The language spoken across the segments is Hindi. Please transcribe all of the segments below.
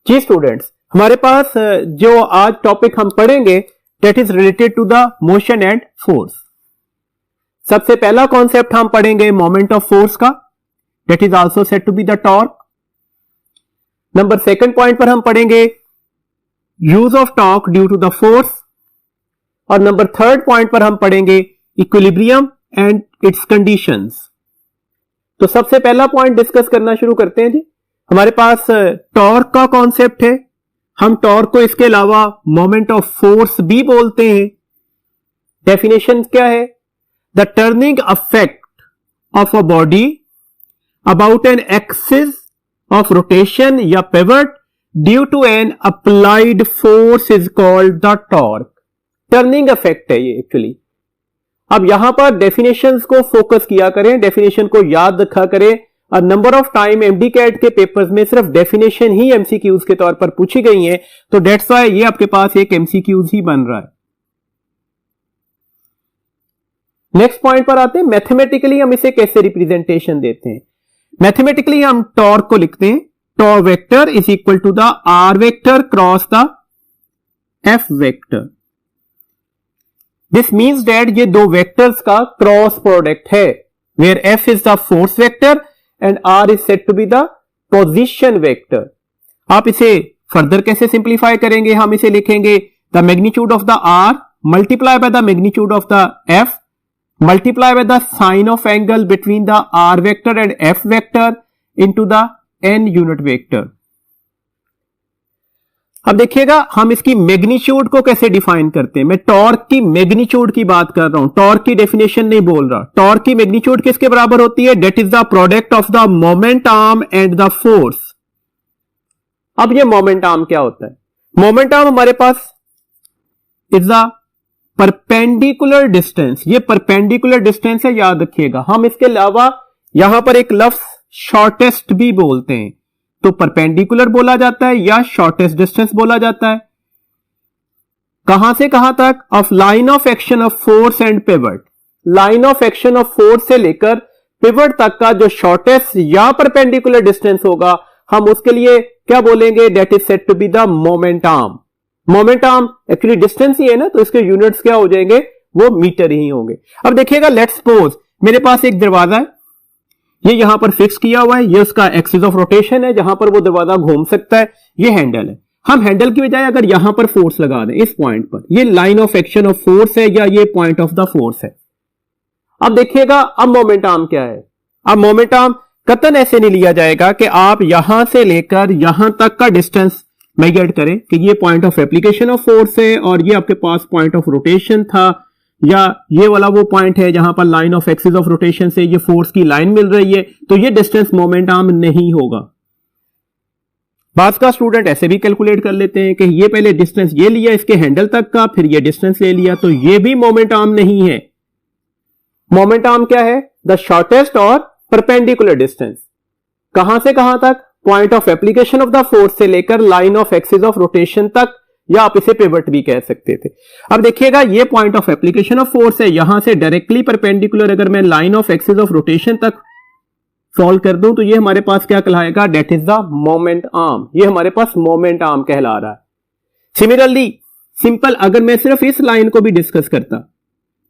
जी स्टूडेंट्स, हमारे पास जो आज टॉपिक हम पढ़ेंगे that is related to the motion and force. सबसे पहला कॉन्सेप्ट हम पढ़ेंगे मोमेंट ऑफ फोर्स का, that is also said to be the torque. Number second point पर हम पढ़ेंगे use of torque due to the force, और नंबर थर्ड पॉइंट पर हम पढ़ेंगे इक्विलिब्रियम एंड इट्स कंडीशंस। तो सबसे पहला पॉइंट डिस्कस करना शुरू करते हैं जी। हमारे पास टॉर्क का कॉन्सेप्ट है, हम टॉर्क को इसके अलावा मोमेंट ऑफ फोर्स भी बोलते हैं। डेफिनेशन क्या है? The turning effect of a body about an axis of rotation या pivot due to an applied force is called the torque. Turning effect है ये एक्चुअली। अब यहां पर डेफिनेशंस को फोकस किया करें, डेफिनेशन को याद रखा करें। और number of time MDCAT के पेपर्स में सिर्फ डेफिनेशन ही एमसीक्यूज के तौर पर पूछी गई है, तो डेट्स व्हाई ये आपके पास एक एमसीक्यूज ही बन रहा है। नेक्स्ट पॉइंट पर आते हैं, मैथमेटिकली हम इसे कैसे रिप्रेजेंटेशन देते हैं। मैथमेटिकली हम टॉर्क को लिखते हैं torque vector is equal to the R vector cross the F vector. This means that ये दो वेक्टर्स का क्रॉस प्रोडक्ट है, where F is the force vector and R is said to be the position vector. आप इसे फर्दर कैसे सिंप्लीफाई करेंगे? हम इसे लिखेंगे the magnitude of the R multiply by the magnitude of the F multiply by the sine of angle between the R vector and F vector into the N unit vector. अब देखिएगा हम इसकी मैग्नीट्यूड को कैसे डिफाइन करते हैं। मैं टॉर्क की मैग्नीट्यूड की बात कर रहा हूं, टॉर्क की डेफिनेशन नहीं बोल रहा। टॉर्क की मैग्नीट्यूड किसके बराबर होती है? That is the product of the moment arm and the force. अब ये मोमेंट आर्म क्या होता है? मोमेंट आर्म हमारे पास इज द परपेंडिकुलर डिस्टेंस। ये परपेंडिकुलर डिस्टेंस है, याद रखिएगा। हम इसके अलावा यहां पर एक लफ्ज शॉर्टेस्ट भी बोलते हैं, तो परपेंडिकुलर बोला जाता है या शॉर्टेस्ट डिस्टेंस बोला जाता है। कहां से कहां तक? Of line of action of force and pivot. Line of action of force से लेकर पिवट तक का जो शॉर्टेस्ट या परपेंडिकुलर डिस्टेंस होगा, हम उसके लिए क्या बोलेंगे? That is said to be the moment arm. Moment arm actually distance ही है ना, तो इसके यूनिट्स क्या हो जाएंगे? वो मीटर ही होंगे। अब देखिएगा, लेट्स सपोज मेरे पास एक दरवाजा है, ये यहां पर फिक्स किया हुआ है, ये उसका एक्सिस ऑफ रोटेशन है जहां पर वो दरवाजा घूम सकता है। ये हैंडल है, हम हैंडल की बजाय अगर यहां पर फोर्स लगा दें इस पॉइंट पर, ये line of action of force है या ये पॉइंट ऑफ द फोर्स है। अब देखिएगा, अब मोमेंट आर्म क्या है? अब मोमेंट आर्म कतन ऐसे नहीं लिया जाएगा कि आप यहां से लेकर यहां तक का डिस्टेंस मेजर करें कि ये point of application of force है और ये आपके पास पॉइंट ऑफ रोटेशन था, या ये वाला वो पॉइंट है जहां पर line of axis of rotation से ये फोर्स की लाइन मिल रही है, तो ये डिस्टेंस मोमेंट आर्म नहीं होगा। बात का स्टूडेंट ऐसे भी कैलकुलेट कर लेते हैं कि ये पहले डिस्टेंस ये लिया इसके हैंडल तक का, फिर ये डिस्टेंस ले लिया, तो ये भी मोमेंट आर्म नहीं है। मोमेंट आर्म क्या है? द शॉर्टेस्ट और परपेंडिकुलर डिस्टेंस। कहां से कहां तक? Point of application of the force से लेकर line of axis of rotation तक, या आप इसे पिवट भी कह सकते थे। अब देखिएगा, ये point of application of force है, यहां से डायरेक्टली परपेंडिकुलर अगर मैं line of axis of rotation तक सॉल्व कर दूं, तो ये हमारे पास क्या कहलाएगा? That is the moment arm. ये हमारे पास मोमेंट आर्म कहला रहा है। सिमिलरली सिंपल अगर मैं सिर्फ इस लाइन को भी डिस्कस करता,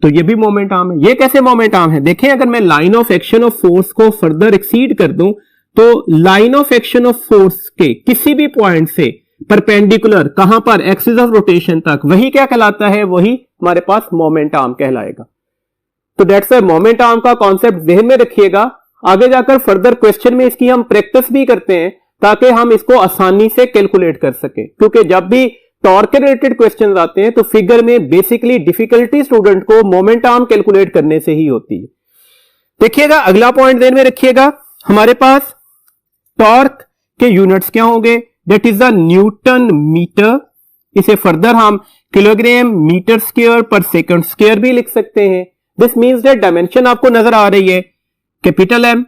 तो ये भी मोमेंट आर्म है। ये कैसे मोमेंट आर्म है? देखें, अगर मैं line of action of force को फर्दर एक्सीड कर दूं, तो line of action of force के किसी भी पॉइंट से परपेंडिकुलर कहां पर? एक्सिस ऑफ रोटेशन तक, वही क्या कहलाता है? वही हमारे पास मोमेंट आर्म कहलाएगा। तो दैट्स व्हाई मोमेंट आर्म का कॉन्सेप्ट ध्यान में रखिएगा। आगे जाकर फर्दर क्वेश्चन में इसकी हम प्रैक्टिस भी करते हैं ताकि हम इसको आसानी से कैलकुलेट कर सकें, क्योंकि जब भी टॉर्क के रिलेटेड क्वेश्चन आते हैं तो फिगर में बेसिकली डिफिकल्टी स्टूडेंट को मोमेंट आर्म कैलकुलेट करने से ही होती है। देखिएगा, अगला पॉइंट ध्यान में रखिएगा, हमारे पास टॉर्क के यूनिट्स क्या होंगे? That is the newton metre. इसे फर्दर हम किलोग्राम मीटर स्क्वायर पर सेकंड स्क्वायर भी लिख सकते हैं। दिस मींस दैट डायमेंशन आपको नजर आ रही है, capital M,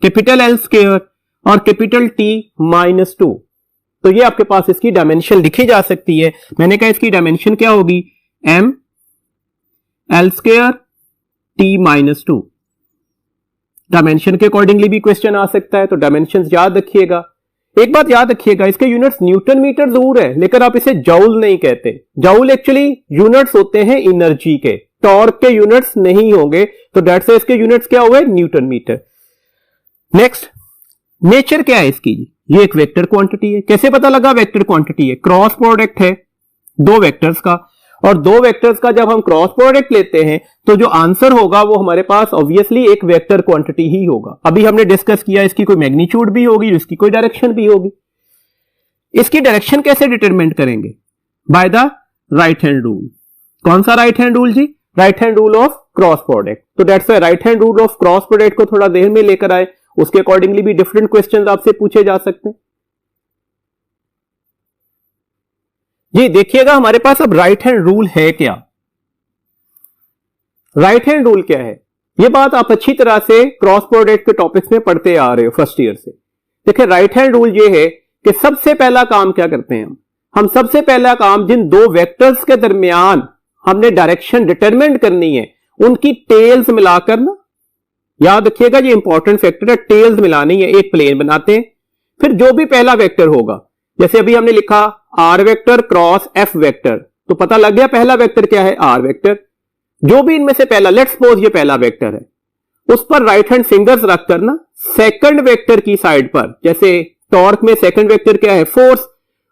capital L square और कैपिटल टी -2। तो ये आपके पास इसकी डायमेंशन लिखी जा सकती है। मैंने कहा इसकी डायमेंशन क्या होगी? M L square T -2। Dimension के अकॉर्डिंगली भी क्वेश्चन आ सकता है, तो डायमेंशंस याद रखिएगा। एक बात याद रखिएगा, इसके यूनिट्स न्यूटन मीटर जरूर है, लेकिन आप इसे जूल नहीं कहते। जूल एक्चुअली यूनिट्स होते हैं एनर्जी के, टॉर्क के यूनिट्स नहीं होंगे, तो दैट से इसके यूनिट्स क्या हुए, न्यूटन मीटर। नेक्स्ट, नेचर क्या है इसकी, ये एक वेक्टर क्वांटिटी है। कैसे पता लगा वेक्टर क्वांटिटी है, क्रॉस प्रोडक्ट है दो वेक्टर्स का, और दो वेक्टर्स का जब हम क्रॉस प्रोडक्ट लेते हैं तो जो आंसर होगा वो हमारे पास ऑब्वियसली एक वेक्टर क्वांटिटी ही होगा। अभी हमने डिस्कस किया इसकी कोई मैग्नीट्यूड भी होगी, इसकी कोई डायरेक्शन भी होगी। इसकी डायरेक्शन कैसे डिटरमिनेट करेंगे, by the right hand rule. कौन सा राइट हैंड रूल जी, right hand rule of cross product. तो that's why right hand rule of cross product को थोड़ा देर में लेकर आए, उसके अकॉर्डिंगली भी डिफरेंट क्वेश्चंस आपसे पूछे जा सकते हैं। जी देखिएगा हमारे पास अब राइट हैंड रूल है क्या, राइट हैंड रूल क्या है, ये बात आप अच्छी तरह से क्रॉस प्रोडक्ट के टॉपिक्स में पढ़ते आ रहे हो फर्स्ट ईयर से। देखिए राइट हैंड रूल ये है कि सबसे पहला काम क्या करते हैं हम सबसे पहला काम जिन दो वेक्टर्स के दरमियान हमने डायरेक्शन डिटरमिन करनी है उनकी टेल्स मिलाकर ना, याद रखिएगा ये इंपॉर्टेंट फैक्टर है, टेल्स मिलानी है, एक प्लेन बनाते हैं। फिर जो भी पहला वेक्टर होगा, जैसे अभी हमने लिखा R vector cross F vector, तो पता लग गया पहला वेक्टर क्या है, आर वेक्टर। जो भी इनमें से पहला, लेट्स सपोज ये पहला वेक्टर है, उस पर राइट हैंड फिंगर्स रखकर ना सेकंड वेक्टर की साइड पर, जैसे टॉर्क में सेकंड वेक्टर क्या है, फोर्स,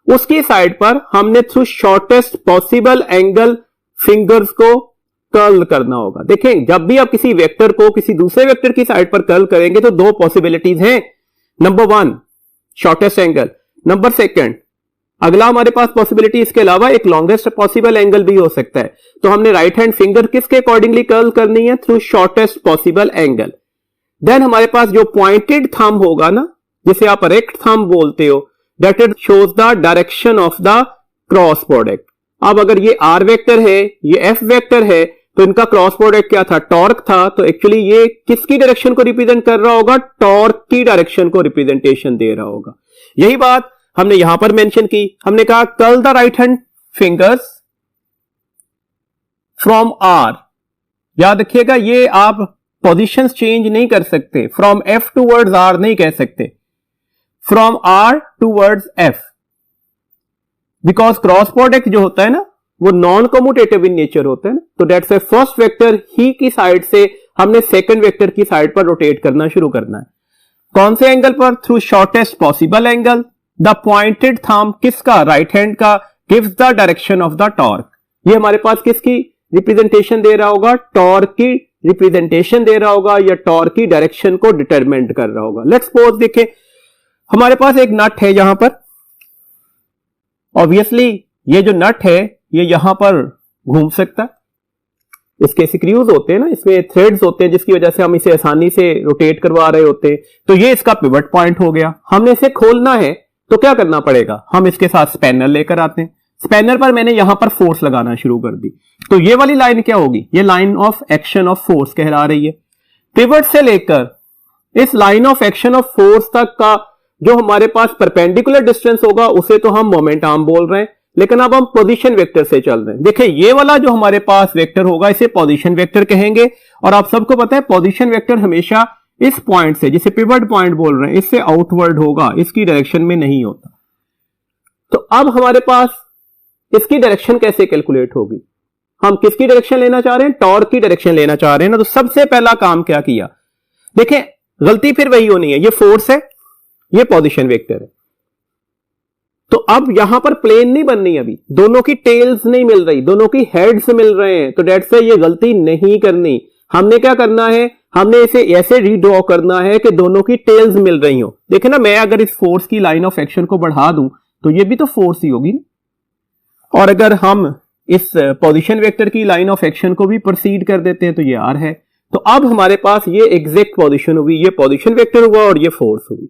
उसकी साइड पर हमने through shortest possible angle fingers को कर्ल करना होगा। देखें जब भी आप किसी वेक्टर को किसी दूसरे वेक्टर की साइड पर कर्ल करेंगे तो दो पॉसिबिलिटीज हैं, number one shortest angle, number second अगला हमारे पास पॉसिबिलिटी इसके अलावा एक लॉन्गेस्ट पॉसिबल एंगल भी हो सकता है। तो हमने राइट हैंड फिंगर किसके अकॉर्डिंगली कर्ल करनी है, through shortest possible angle. Then हमारे पास जो पॉइंटेड थंब होगा ना, जिसे आप रेक्ट थंब बोलते हो, that it shows the direction of the cross product. अब अगर ये आर वेक्टर है, ये एफ वेक्टर है, तो इनका क्रॉस प्रोडक्ट क्या था, टॉर्क था, तो एक्चुअली ये किसकी डायरेक्शन को रिप्रेजेंट कर रहा होगा, टॉर्क की डायरेक्शन को रिप्रेजेंटेशन दे रहा होगा। यही बात हमने यहां पर मेंशन की, हमने कहा curl the right hand fingers from R. याद रखिएगा ये आप पोजीशंस चेंज नहीं कर सकते, फ्रॉम एफ टूवर्ड्स आर नहीं कह सकते, from R towards F, because cross product जो होता है ना वो नॉन कम्यूटेटिव इन नेचर होता है ना, तो दैट्स फर्स्ट वेक्टर ही की साइड से हमने सेकंड वेक्टर की साइड पर रोटेट करना शुरू करना है। कौन से एंगल पर, through shortest possible angle. The pointed thumb किसका, राइट हैंड का, gives the direction of the torque. ये हमारे पास किसकी रिप्रेजेंटेशन दे रहा होगा, टॉर्क की रिप्रेजेंटेशन दे रहा होगा, या टॉर्क की डायरेक्शन को डिटरमिन कर रहा होगा। लेट्स सपोज देखें हमारे पास एक नट है यहां पर, ऑब्वियसली ये जो नट है ये यहां पर घूम सकता है, इसके स्क्रूज होते हैं ना, इसमें थ्रेड्स होते हैं जिसकी वजह से हम इसे आसानी से रोटेट करवा रहे होते हैं। तो ये इसका पिवट पॉइंट हो गया। हमने इसे खोलना है तो क्या करना पड़ेगा, हम इसके साथ स्पैनर लेकर आते हैं, स्पैनर पर मैंने यहां पर फोर्स लगाना शुरू कर दी, तो ये वाली लाइन क्या होगी, ये line of action of force कहला रही है। पिवट से लेकर इस line of action of force तक का जो हमारे पास परपेंडिकुलर डिस्टेंस होगा उसे तो हम मोमेंट आर्म बोल रहे हैं, लेकिन अब हम पोजीशन वेक्टर से चल रहे हैं। देखिए ये वाला जो हमारे पास वेक्टर होगा इसे पोजीशन वेक्टर कहेंगे, और आप सबको पता है पोजीशन वेक्टर हमेशा इस पॉइंट से, जिसे पिवट पॉइंट बोल रहे हैं, इससे आउटवर्ड होगा, इसकी डायरेक्शन में नहीं होता। तो अब हमारे पास इसकी डायरेक्शन कैसे कैलकुलेट होगी, हम किसकी डायरेक्शन लेना चाह रहे हैं, टॉर्क की डायरेक्शन लेना चाह रहे हैं ना। तो सबसे पहला काम क्या किया, देखें गलती फिर वही होनी है, ये फोर्स है, ये पोजीशन वेक्टर है, तो अब यहां पर प्लेन नहीं बननी, अभी दोनों की टेल्स नहीं मिल रही, दोनों की हेड्स मिल रहे हैं, तो डेट से ये गलती नहीं करनी। हमने क्या करना है, हमने इसे ऐसे रीड्रॉ करना है कि दोनों की टेल्स मिल रही हो। देखे ना, मैं अगर इस फोर्स की लाइन ऑफ एक्शन को बढ़ा दूं तो ये भी तो फोर्स ही होगी ना, और अगर हम इस पोजीशन वेक्टर की लाइन ऑफ एक्शन को भी प्रोसीड कर देते हैं तो ये आर है। तो अब हमारे पास ये एग्जैक्ट पोजीशन हुई, ये पोजीशन वेक्टर हुआ और ये फोर्स हुई।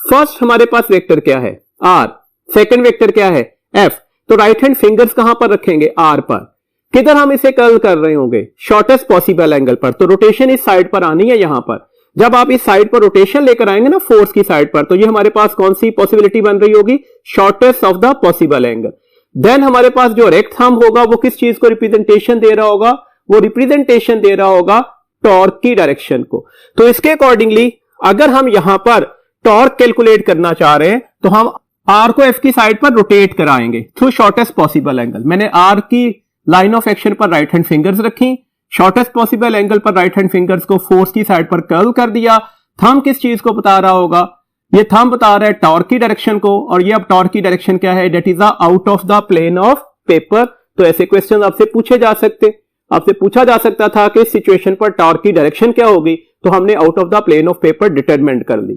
फर्स्ट हमारे पास वेक्टर क्या है, आर, सेकंड वेक्टर क्या है, एफ। तो राइट हैंड फिंगर्स कहां पर रखेंगे, आर पर। किधर हम इसे कर्ल कर रहे होंगे, शॉर्टेस्ट पॉसिबल एंगल पर, तो रोटेशन इस साइड पर आनी है यहां पर। जब आप इस साइड पर रोटेशन लेकर आएंगे ना फोर्स की साइड पर, तो ये हमारे पास कौन सी पॉसिबिलिटी बन रही होगी, shortest of the possible angle. Then हमारे पास जो रेक्ट थंब होगा वो किस चीज को रिप्रेजेंटेशन दे रहा होगा, वो रिप्रेजेंटेशन दे रहा होगा टॉर्क की डायरेक्शन को। तो इसके अकॉर्डिंगली अगर हम यहां पर टॉर्क कैलकुलेट करना चाह रहे हैं तो हम आर को एफ की साइड पर रोटेट कराएंगे थ्रू शॉर्टेस्ट पॉसिबल एंगल। मैंने आर की लाइन ऑफ एक्शन पर राइट हैंड फिंगर्स रखी, शॉर्टेस्ट पॉसिबल एंगल पर राइट हैंड फिंगर्स को फोर्स की साइड पर कर्ल कर दिया। थंब किस चीज को बता रहा होगा? ये थंब बता रहा है टॉर्क की डायरेक्शन को, और ये अब टॉर्क की डायरेक्शन क्या है? That is out of the plane of paper. तो ऐसे क्वेश्चन आपसे पूछे जा सकते, आपसे पूछा जा सकता था कि इस सिचुएशन पर टॉर्क की डायरेक्शन क्या होगी, तो हमने out of the plane of paper determine कर ली।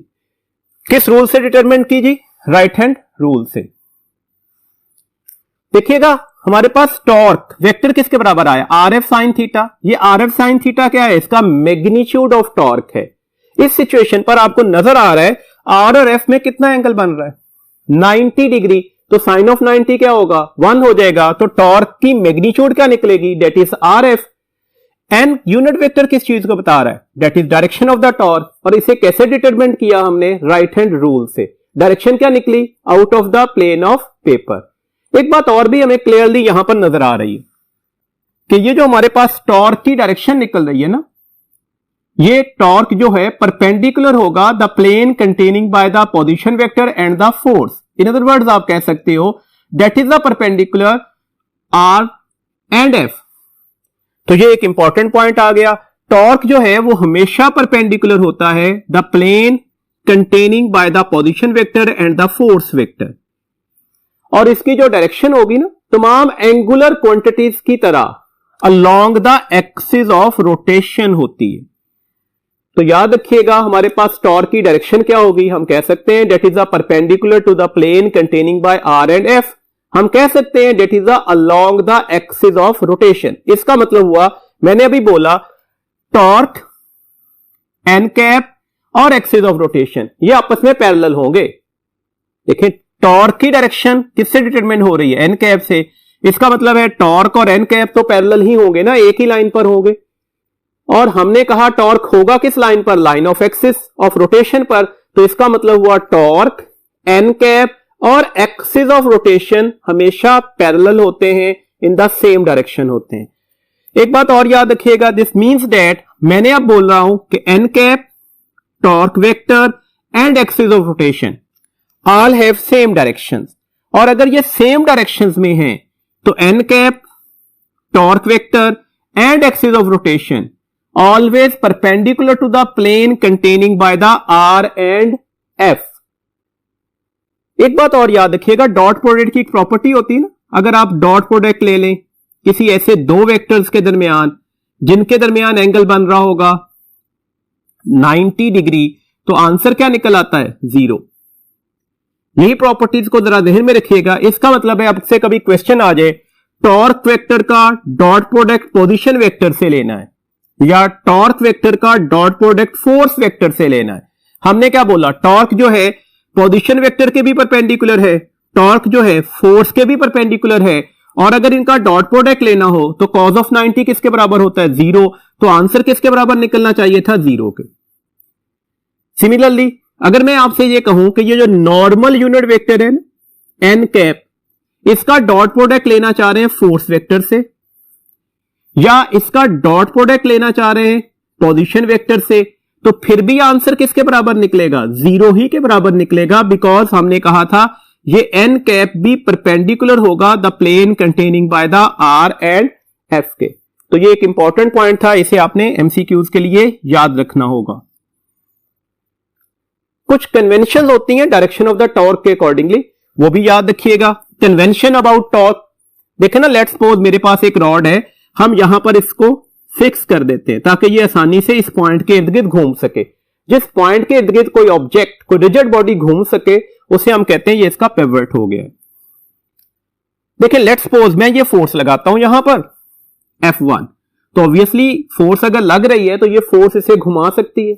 किस रूल से डिटरमिन की जी? राइट हैंड रूल से। देखिएगा हमारे पास टॉर्क वेक्टर किसके बराबर आया? Are F sine theta. ये आर एफ साइन थीटा क्या है? इसका मैग्नीट्यूड ऑफ टॉर्क है। इस सिचुएशन पर आपको नजर आ रहा है आर और एफ में कितना एंगल बन रहा है? 90 डिग्री। तो साइन ऑफ 90 क्या होगा? 1 हो जाएगा। तो टॉर्क की मैग्नीट्यूड क्या निकलेगी? That is R F. N unit vector किस चीज को बता रहा है? That is direction of the torque. और इसे कैसे डिटरमिन किया हमने? राइट हैंड रूल से। डायरेक्शन क्या निकली? Out of the plane of paper. एक बात और भी हमें क्लियरली यहां पर नजर आ रही है कि ये जो हमारे पास टॉर्क की डायरेक्शन निकल रही है ना, ये टॉर्क जो है परपेंडिकुलर होगा the plane containing by the position vector and the force. In other words आप कह सकते हो that is the perpendicular R and F. तो ये एक इंपॉर्टेंट पॉइंट आ गया। टॉर्क जो है वो हमेशा परपेंडिकुलर होता है the plane containing by the position vector and the force vector. और इसकी जो डायरेक्शन होगी ना, तमाम एंगुलर क्वांटिटीज की तरह along the axis of rotation होती है। तो याद रखिएगा हमारे पास टॉर्क की डायरेक्शन क्या होगी? हम कह सकते हैं that is a perpendicular to the plane containing by R and F. हम कह सकते हैं that is along the axis of rotation. इसका मतलब हुआ, मैंने अभी बोला टॉर्क, एन कैप और एक्सिस ऑफ रोटेशन ये आपस में पैरेलल होंगे। देखिए टॉर्क की डायरेक्शन किससे डिटरमिन हो रही है? एन कैप से। इसका मतलब है टॉर्क और एन कैप तो पैरेलल ही होंगे ना, एक ही लाइन पर होंगे। और हमने कहा टॉर्क होगा किस लाइन पर? Line of axis of rotation पर। तो इसका मतलब हुआ टॉर्क, एन कैप और एक्सिस ऑफ रोटेशन हमेशा पैरेलल होते हैं, इन द सेम डायरेक्शन होते हैं। एक बात और याद रखिएगा, दिस मींस दैट मैंने अब बोल रहा हूं कि N cap, torque vector and axis of rotation all have same directions. और अगर ये सेम डायरेक्शंस में हैं तो N cap, torque vector and axis of rotation always perpendicular to the plane containing by the R and F. एक बात और याद रखिएगा, डॉट प्रोडक्ट की एक प्रॉपर्टी होती है ना, अगर आप डॉट प्रोडक्ट ले लें किसी ऐसे दो वेक्टर्स के दरमियान जिनके दरमियान एंगल बन रहा होगा 90 डिग्री, तो आंसर क्या निकल आता है? 0। यही प्रॉपर्टीज को जरा ध्यान में रखिएगा। इसका मतलब है आपसे कभी क्वेश्चन आ जाए टॉर्क वेक्टर का डॉट प्रोडक्ट पोजीशन वेक्टर से लेना है या टॉर्क वेक्टर का डॉट प्रोडक्ट फोर्स वेक्टर से लेना है। हमने क्या बोला? टॉर्क जो है पोजीशन वेक्टर के भी परपेंडिकुलर है, टॉर्क जो है फोर्स के भी परपेंडिकुलर है, और अगर इनका डॉट प्रोडक्ट लेना हो तो कॉस ऑफ 90 किसके बराबर होता है? 0। तो आंसर किसके बराबर निकलना चाहिए था? 0 के। सिमिलरली अगर मैं आपसे ये कहूं कि ये जो नॉर्मल यूनिट वेक्टर है ना एन कैप, इसका डॉट प्रोडक्ट लेना चाह रहे हैं फोर्स वेक्टर से, या इसका डॉट प्रोडक्ट लेना चाह रहे हैं पोजीशन वेक्टर से, तो फिर भी आंसर किसके बराबर निकलेगा? 0 ही के बराबर निकलेगा। बिकॉज हमने कहा था ये एन कैप भी परपेंडिकुलर होगा the plane containing by the R and F के। तो ये एक इंपॉर्टेंट पॉइंट था, इसे आपने एमसीक्यूज के लिए याद रखना होगा। कुछ कन्वेंशन होती हैं डायरेक्शन ऑफ द टॉर्क के अकॉर्डिंगली, वो भी याद रखिएगा। कन्वेंशन अबाउट टॉर्क, देखे ना, लेट्स सपोज मेरे पास एक रॉड है, हम यहां पर इसको फिक्स कर देते हैं ताकि ये आसानी से इस पॉइंट के इर्द गिर्द घूम सके। जिस पॉइंट के इर्द गिर्द कोई ऑब्जेक्ट, कोई रिजिड बॉडी घूम सके, उसे हम कहते हैं ये इसका पिवट हो गया। देखिए लेट्स सपोज मैं ये फोर्स लगाता हूं यहां पर F1, तो ऑब्वियसली फोर्स अगर लग रही है तो ये फोर्स इसे घुमा सकती है,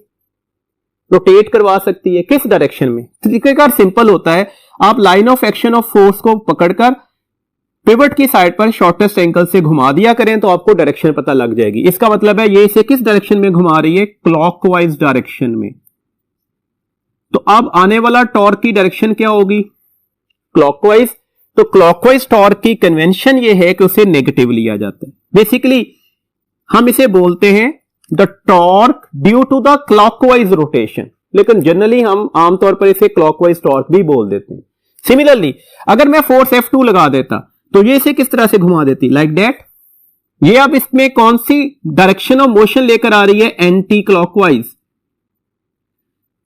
रोटेट करवा सकती है। किस डायरेक्शन में? तरीकेकार सिंपल होता है, आप line of action of force को पकड़कर पिवट की साइड पर शॉर्टेस्ट एंगल से घुमा दिया करें तो आपको डायरेक्शन पता लग जाएगी। इसका मतलब है ये इसे किस डायरेक्शन में घुमा रही है? क्लॉकवाइज डायरेक्शन में। तो अब आने वाला टॉर्क की डायरेक्शन क्या होगी? क्लॉकवाइज। तो क्लॉकवाइज टॉर्क की कन्वेंशन ये है कि उसे नेगेटिव लिया जाता है। बेसिकली हम इसे बोलते हैं the torque due to the clockwise rotation. लेकिन जनरली हम आमतौर पर इसे क्लॉकवाइज टॉर्क भी बोल देते हैं। सिमिलरली अगर मैं फोर्स F2 लगा देता तो ये इसे किस तरह से घुमा देती, लाइक दैट। ये अब इसमें कौन सी डायरेक्शन ऑफ मोशन लेकर आ रही है, एंटी क्लॉकवाइज।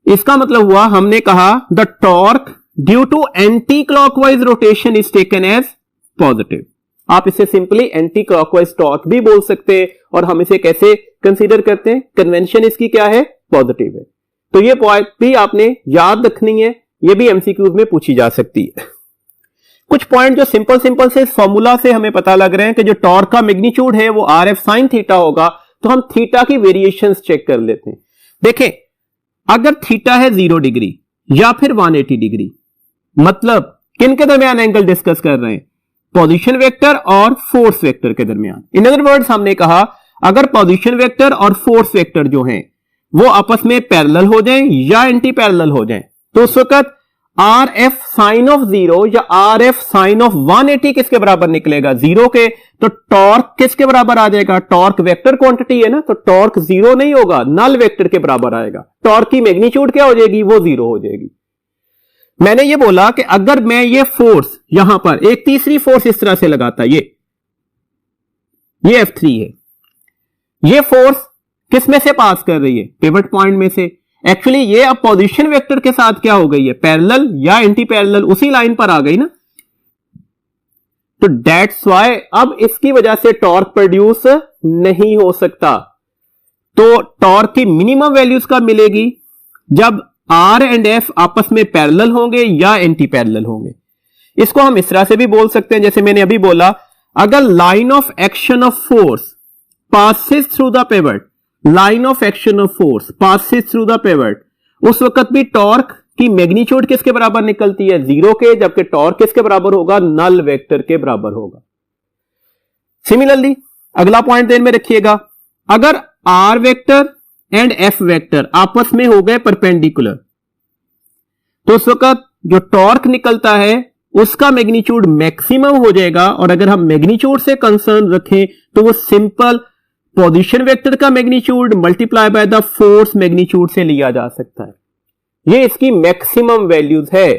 इसका मतलब हुआ हमने कहा the torque due to anti clockwise rotation is taken as positive. आप इसे सिंपली एंटी क्लॉकवाइज टॉर्क भी बोल सकते हैं और हम इसे कैसे कंसीडर करते हैं, कन्वेंशन इसकी क्या है, पॉजिटिव है। तो ये पॉइंट भी आपने याद रखनी है, ये भी एमसीक्यूज में पूछी जा सकती है। कुछ पॉइंट जो सिंपल सिंपल से फॉर्मूला से हमें पता लग रहे हैं कि जो टॉर्क का मैग्नीट्यूड है वो RF sin थीटा होगा, तो हम थीटा की वेरिएशंस चेक कर लेते हैं। देखें अगर थीटा है 0 डिग्री या फिर 180 डिग्री, मतलब किन के दरमियान एंगल डिस्कस कर रहे हैं, पोजीशन वेक्टर और फोर्स वेक्टर के दरमियान। इन अदर वर्ड्स हमने कहा अगर पोजीशन वेक्टर और फोर्स वेक्टर जो हैं वो आपस में पैरेलल हो जाएं या एंटी पैरेलल हो जाएं, तो उस वक्त RF sin of 0 या RF sin of 180 किसके बराबर निकलेगा, 0 के। तो टॉर्क किसके बराबर आ जाएगा, टॉर्क वेक्टर क्वांटिटी है ना, तो टॉर्क 0 नहीं होगा, नल वेक्टर के बराबर आएगा। टॉर्क की मैग्नीट्यूड क्या हो जाएगी, वो 0 हो जाएगी। मैंने ये बोला कि अगर मैं ये फोर्स यहां पर एक तीसरी फोर्स इस तरह से लगाता, ये F3 है, ये फोर्स किस में से पास कर रही है, पिवट पॉइंट में से। एक्चुअली ये अब पोजीशन वेक्टर के साथ क्या हो गई है, पैरेलल या एंटी पैरेलल, उसी लाइन पर आ गई ना। तो दैट्स व्हाई अब इसकी वजह से टॉर्क प्रोड्यूस नहीं हो सकता। तो टॉर्क की मिनिमम वैल्यूज कब मिलेगी, जब R एंड F आपस में पैरेलल होंगे या एंटी पैरेलल होंगे। इसको हम इस तरह से भी बोल सकते हैं, जैसे मैंने अभी बोला, अगर line of action of force passes through the pivot, line of action of force passes through the pivot, उस वक्त भी टॉर्क की मैग्नीट्यूड किसके बराबर निकलती है, 0 के, जबकि टॉर्क किसके बराबर होगा, नल वेक्टर के बराबर होगा। सिमिलरली अगला पॉइंट ध्यान में रखिएगा, अगर R vector and F vector आपस में हो गए परपेंडिकुलर, तो उस वक्त जो टॉर्क निकलता है उसका मैग्नीट्यूड मैक्सिमम हो जाएगा। और अगर हम मैग्नीट्यूड से कंसर्न रखें तो वो सिंपल पोजीशन वेक्टर का magnitude multiply by the force magnitude से लिया जा सकता है। ये इसकी मैक्सिमम वैल्यूज है,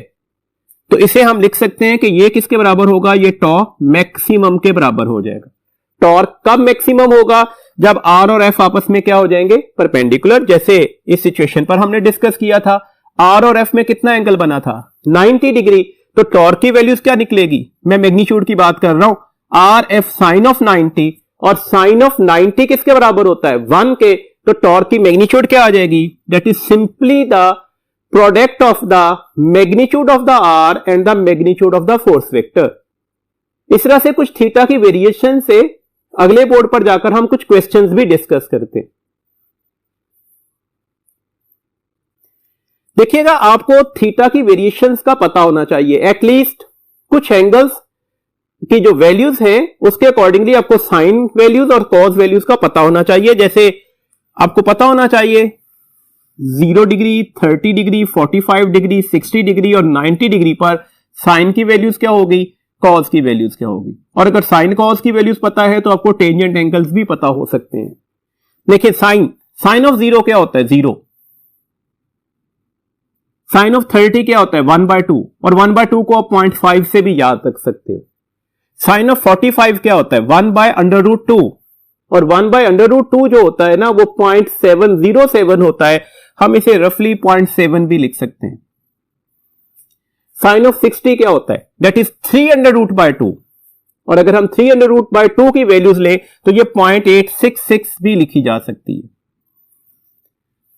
तो इसे हम लिख सकते हैं कि ये किसके बराबर होगा, ये टॉर्क मैक्सिमम के बराबर हो जाएगा। टॉर्क कब मैक्सिमम होगा, जब R और F आपस में क्या हो जाएंगे, परपेंडिकुलर। जैसे इस सिचुएशन पर हमने डिस्कस किया था, R और F में कितना एंगल बना था, 90 डिग्री। तो टॉर्क की वैल्यूज क्या निकलेगी, मैं मैग्नीट्यूड की बात कर रहा हूं, RF साइन ऑफ 90, और साइन ऑफ 90 किसके बराबर होता है, 1 के। तो टॉर्क की मैग्नीट्यूड क्या आ जाएगी, that is simply the product of the magnitude of the R and the magnitude of the force vector. इस तरह से कुछ थीटा की वेरिएशन से अगले बोर्ड पर जाकर हम कुछ क्वेश्चंस भी डिस्कस करते हैं। देखिएगा आपको थीटा की वेरिएशंस का पता होना चाहिए, एटलीस्ट कुछ एंगल्स की जो वैल्यूज हैं उसके अकॉर्डिंगली आपको साइन वैल्यूज और कॉस वैल्यूज का पता होना चाहिए। जैसे आपको पता होना चाहिए 0 डिग्री, 30 डिग्री, 45 डिग्री, 60 डिग्री और 90 डिग्री पर साइन की वैल्यूज क्या होगी, कॉस की वैल्यूज क्या होगी। और अगर साइन कॉस की वैल्यूज पता है तो आपको टेंजेंट एंगल्स भी पता हो सकते हैं। देखिए साइन ऑफ 0 क्या होता है, 0। साइन ऑफ 30 क्या होता है, 1/2, और 1/2 को आप 0.5 से भी याद रख सकते हो। साइन ऑफ 45 क्या होता है, 1/√2, और 1/√2 जो होता है ना वो 0.707 होता है, हम इसे रफली 0.7 भी लिख सकते हैं। साइन ऑफ 60 क्या होता है, दैट इज 3√2, और अगर हम 3√2 की वैल्यूज लें तो ये 0.866 भी लिखी जा सकती है।